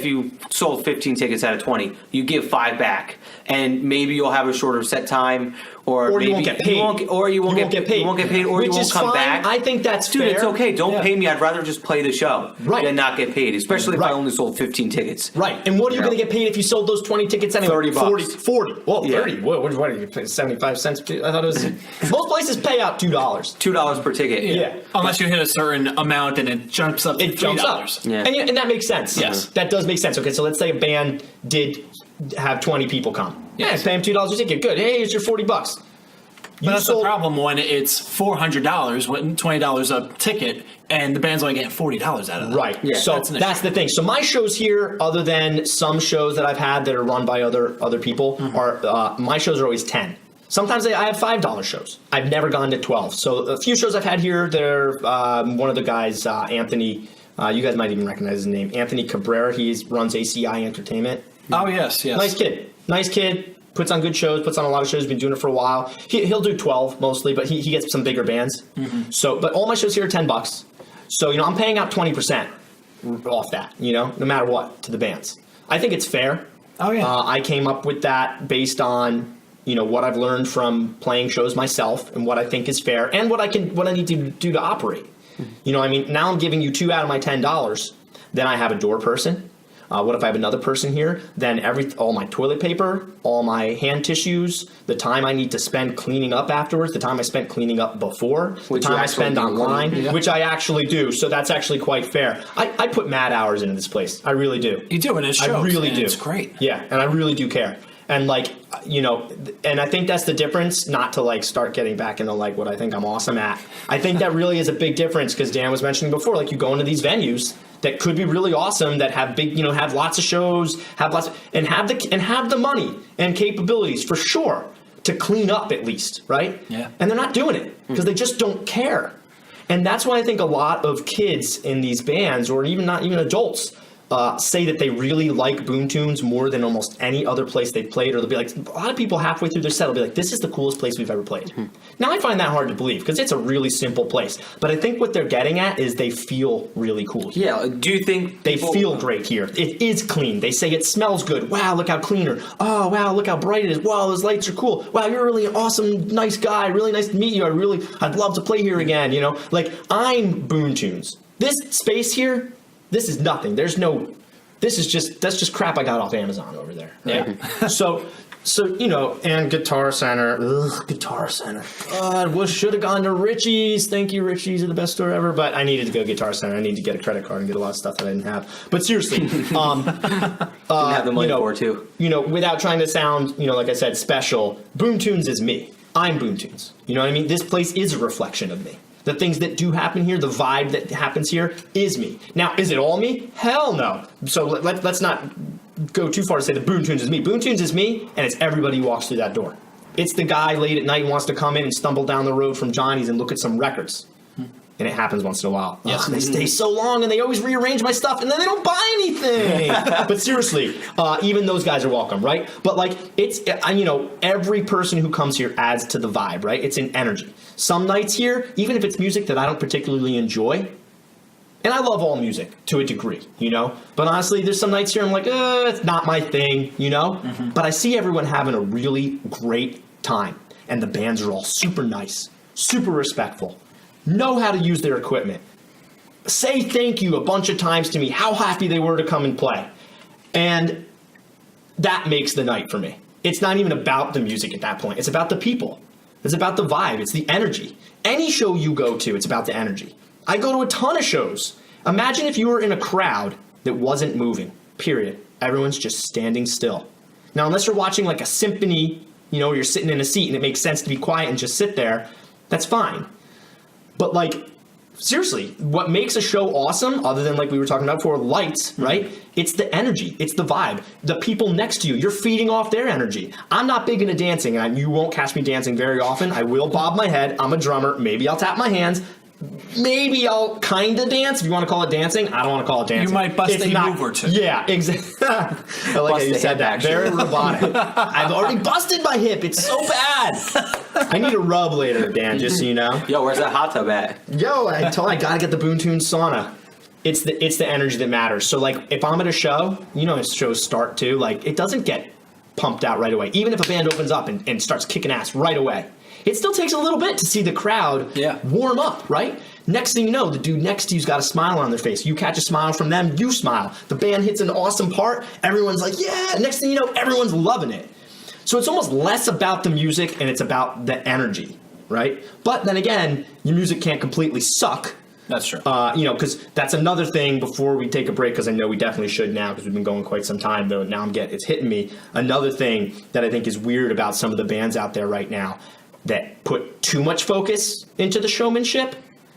B: you sold 15 tickets out of 20, you give 5 back, and maybe you'll have a shorter set time, or maybe
C: you won't get paid.
B: You won't get paid, or
C: Which
B: you won't
C: is
B: come
C: fine.
B: back.
C: I think that's
B: Dude,
C: fair.
B: it's okay. Don't pay me. I'd rather just play the show than not get paid, especially if I only sold 15 tickets.
C: Right. And what are you going to get paid if you sold those 20 tickets anyway?
B: $30.
C: 40. Well, 30. What are you paying? 75 cents? I thought it was... Most places pay out $2.
B: $2 per ticket.
C: Yeah.
D: Unless you hit a certain amount and it jumps up to $3.
C: It jumps up.
B: Yeah.
C: And that makes sense.
D: Yes.
C: That does make sense. Okay, so let's say a band did have 20 people come.
D: Yes.
C: Yeah, pay them $2 a ticket. Good. Hey, here's your $40.
D: But that's the problem when it's $400, when $20 a ticket, and the band's only getting $40 out of that.
C: Right. Yeah. So that's the thing. So my shows here, other than some shows that I've had that are run by other people, are my shows are always 10. Sometimes I have $5 shows. I've never gone to 12. So a few shows I've had here, they're one of the guys, Anthony. You guys might even recognize his name, Anthony Cabrera. He runs ACI Entertainment.
D: Oh yes.
C: Nice kid. Puts on good shows, puts on a lot of shows, been doing it for a while. He'll do 12 mostly, but he gets some bigger bands. Mm-hmm. So, but all my shows here are $10. So, you know, I'm paying out 20% off that, you know, no matter what, to the bands. I think it's fair.
D: Oh, yeah.
C: I came up with that based on, you know, what I've learned from playing shows myself and what I think is fair and what I need to do to operate. Mm-hmm. You know, I mean, now I'm giving you 2 out of my $10. Then I have a door person. What if I have another person here? Then all my toilet paper, all my hand tissues, the time I need to spend cleaning up afterwards, the time I spent cleaning up before, the time I spend online, which I actually do. So that's actually quite fair. I put mad hours into this place. I really do.
D: You do, and it shows.
C: I really do.
D: It's great.
C: Yeah, and I really do care. And like, you know, and I think that's the difference, not to like start getting back into like what I think I'm awesome at. I think that really is a big difference because Dan was mentioning before, like you go into these venues that could be really awesome, that have big, you know, have lots of shows, have the money and capabilities for sure to clean up at least, right?
D: Yeah.
C: And they're not doing it because they just don't care. And that's why I think a lot of kids in these bands, or even not even adults, say that they really like BoonTunes more than almost any other place they've played, or they'll be like, a lot of people halfway through their set will be like, this is the coolest place we've ever played. Now I find that hard to believe because it's a really simple place, but I think what they're getting at is they feel really cool here.
B: Yeah, do you think
C: They feel great here. It is clean. They say it smells good. Wow, look how cleaner. Oh, wow, look how bright it is. Wow, those lights are cool. Wow, you're really an awesome, nice guy. Really nice to meet you. I'd love to play here again, you know? Like, I'm BoonTunes. This space here, this is nothing. That's just crap I got off Amazon over there. Right? Yeah. So, you know, and Guitar Center. Ugh, Guitar Center. God, should have gone to Richie's. Thank you, Richie's. Are the best store ever. But I needed to go Guitar Center. I needed to get a credit card and get a lot of stuff that I didn't have. But seriously,
B: didn't have the money for it too.
C: You know, without trying to sound, you know, like I said, special, BoonTunes is me. I'm BoonTunes. You know what I mean? This place is a reflection of me. The things that do happen here, the vibe that happens here is me. Now, is it all me? Hell no. So let's not go too far to say that BoonTunes is me. BoonTunes is me, and it's everybody who walks through that door. It's the guy late at night who wants to come in and stumble down the road from Johnny's and look at some records. And it happens once in a while. Yes. They stay so long, and they always rearrange my stuff, and then they don't buy anything. But seriously, even those guys are welcome, right? But like, it's, you know, every person who comes here adds to the vibe, right? It's an energy. Some nights here, even if it's music that I don't particularly enjoy, and I love all music to a degree, you know? But honestly, there's some nights here I'm like, it's not my thing, you know? But I see everyone having a really great time, and the bands are all super nice, super respectful, know how to use their equipment, say thank you a bunch of times to me, how happy they were to come and play. And that makes the night for me. It's not even about the music at that point. It's about the people. It's about the vibe. It's the energy. Any show you go to, it's about the energy. I go to a ton of shows. Imagine if you were in a crowd that wasn't moving, period. Everyone's just standing still. Now, unless you're watching like a symphony, you know, where you're sitting in a seat and it makes sense to be quiet and just sit there, that's fine. But like, seriously, what makes a show awesome, other than like we were talking about before, lights, right? It's the energy. It's the vibe. The people next to you, you're feeding off their energy. I'm not big into dancing, and you won't catch me dancing very often. I will bob my head. I'm a drummer. Maybe I'll tap my hands. Maybe I'll kind of dance, if you want to call it dancing. I don't want to call it dancing.
D: You might bust a move or two.
C: Yeah, exactly. I like how you said that. Very robotic. I've already busted my hip. It's so bad. I need a rub later, Dan, just so you know.
B: Yo, where's that hot tub at?
C: Yo, I got to get the BoonTunes sauna. It's the energy that matters. So, like, if I'm at a show, you know, shows start too, like, it doesn't get pumped out right away. Even if a band opens up and starts kicking ass right away. It still takes a little bit to see the crowd warm up, right? Next thing you know, the dude next to you's got a smile on their face. You catch a smile from them, you smile. The band hits an awesome part, everyone's like, yeah. Next thing you know, everyone's loving it. So it's almost less about the music and it's about the energy, right? But then again, your music can't completely suck.
D: That's true.
C: You know, because that's another thing before we take a break, because I know we definitely should now because we've been going quite some time, though now it's hitting me. Another thing that I think is weird about some of the bands out there right now that put too much focus into the showmanship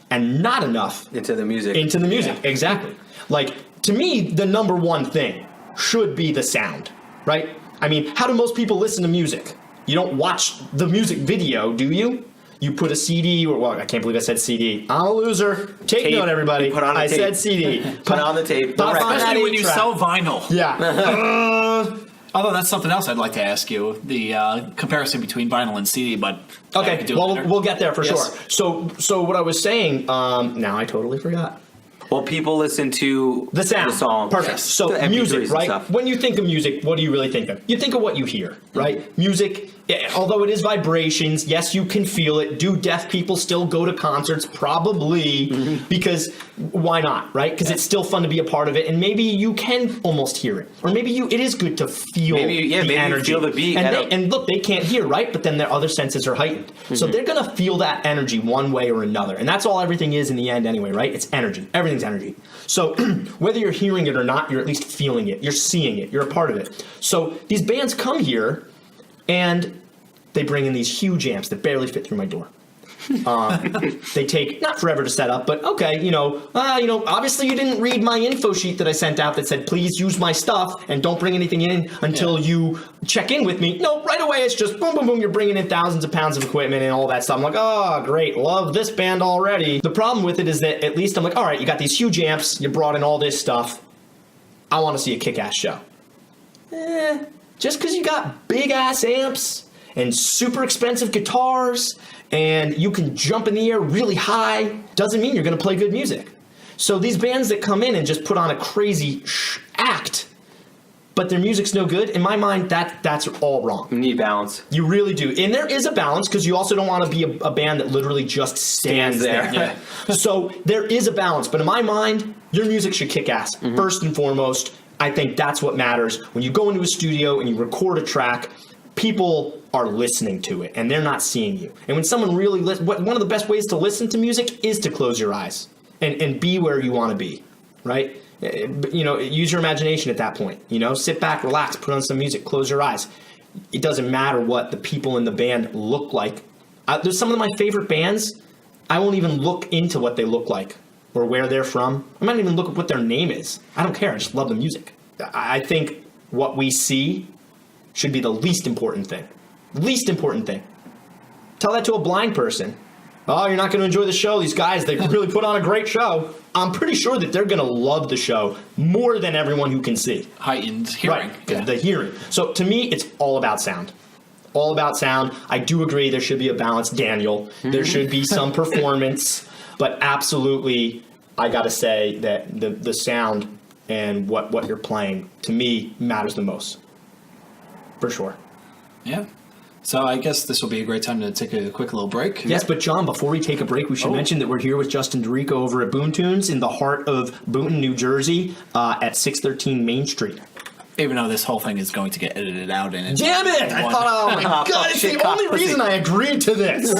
C: and not enough
B: into the music.
C: Yeah. Exactly. Like, to me, the number one thing should be the sound, right? I mean, how do most people listen to music? You don't watch the music video, do you? You put a CD, or, well, I can't believe I said CD. I'm a loser. Take note, everybody.
B: Put on the tape.
C: I said CD.
B: Put on the tape.
D: Especially when you sell vinyl.
C: Yeah.
D: Although that's something else I'd like to ask you, the comparison between vinyl and CD, but
C: okay, well, we'll get there for sure. So what I was saying, now I totally forgot.
B: Well, people listen to
C: the sound.
B: The song.
C: Perfect. So music, right? When you think of music, what do you really think of? You think of what you hear, right? Music, although it is vibrations, yes, you can feel it. Do deaf people still go to concerts? Probably, because why not, right? Because it's still fun to be a part of it, and maybe you can almost hear it, or maybe it is good to feel the energy.
B: You feel the beat.
C: And look, they can't hear, right? But then their other senses are heightened, so they're gonna feel that energy one way or another, and that's all everything is in the end, anyway, right? It's energy. Everything's energy. So whether you're hearing it or not, you're at least feeling it. You're seeing it. You're a part of it. So these bands come here, and they bring in these huge amps that barely fit through my door. They take not forever to set up, but okay, obviously you didn't read my info sheet that I sent out that said, please use my stuff and don't bring anything in until you check in with me. No, right away it's just boom, boom, boom. You're bringing in thousands of pounds of equipment and all that stuff. I'm like, oh, great. Love this band already. The problem with it is that at least I'm like, all right, you got these huge amps. You brought in all this stuff. I want to see a kick-ass show. Just because you got big-ass amps and super expensive guitars and you can jump in the air really high doesn't mean you're going to play good music. So these bands that come in and just put on a crazy act, but their music's no good, in my mind, that's all wrong.
B: You need balance.
C: You really do. And there is a balance because you also don't want to be a band that literally just stands there. Yeah. So there is a balance. But in my mind, your music should kick ass. Mm-hmm. First and foremost, I think that's what matters. When you go into a studio and you record a track, people are listening to it and they're not seeing you. And when someone really one of the best ways to listen to music is to close your eyes and be where you want to be, right? You know, use your imagination at that point. You know, sit back, relax, put on some music, close your eyes. It doesn't matter what the people in the band look like. There's some of my favorite bands. I won't even look into what they look like or where they're from. I might even look at what their name is. I don't care. I just love the music. I think what we see should be the least important thing. Least important thing. Tell that to a blind person. Oh, you're not going to enjoy the show. These guys, they really put on a great show. I'm pretty sure that they're going to love the show more than everyone who can see.
D: Heightened hearing.
C: Right, yeah. The hearing. So to me, it's all about sound. All about sound. I do agree there should be a balance, Daniel. There should be some performance. But absolutely, I got to say that the sound and what you're playing, to me, matters the most. For sure.
D: Yeah. So I guess this will be a great time to take a quick little break.
C: Yes, but John, before we take a break, we should mention that we're here with Justin Ricco over at BoonTunes in the heart of Boonton, New Jersey, at 613 Main Street.
D: Even though this whole thing is going to get edited out. And
C: damn it! I thought, oh my God, it's the only reason I agreed to this.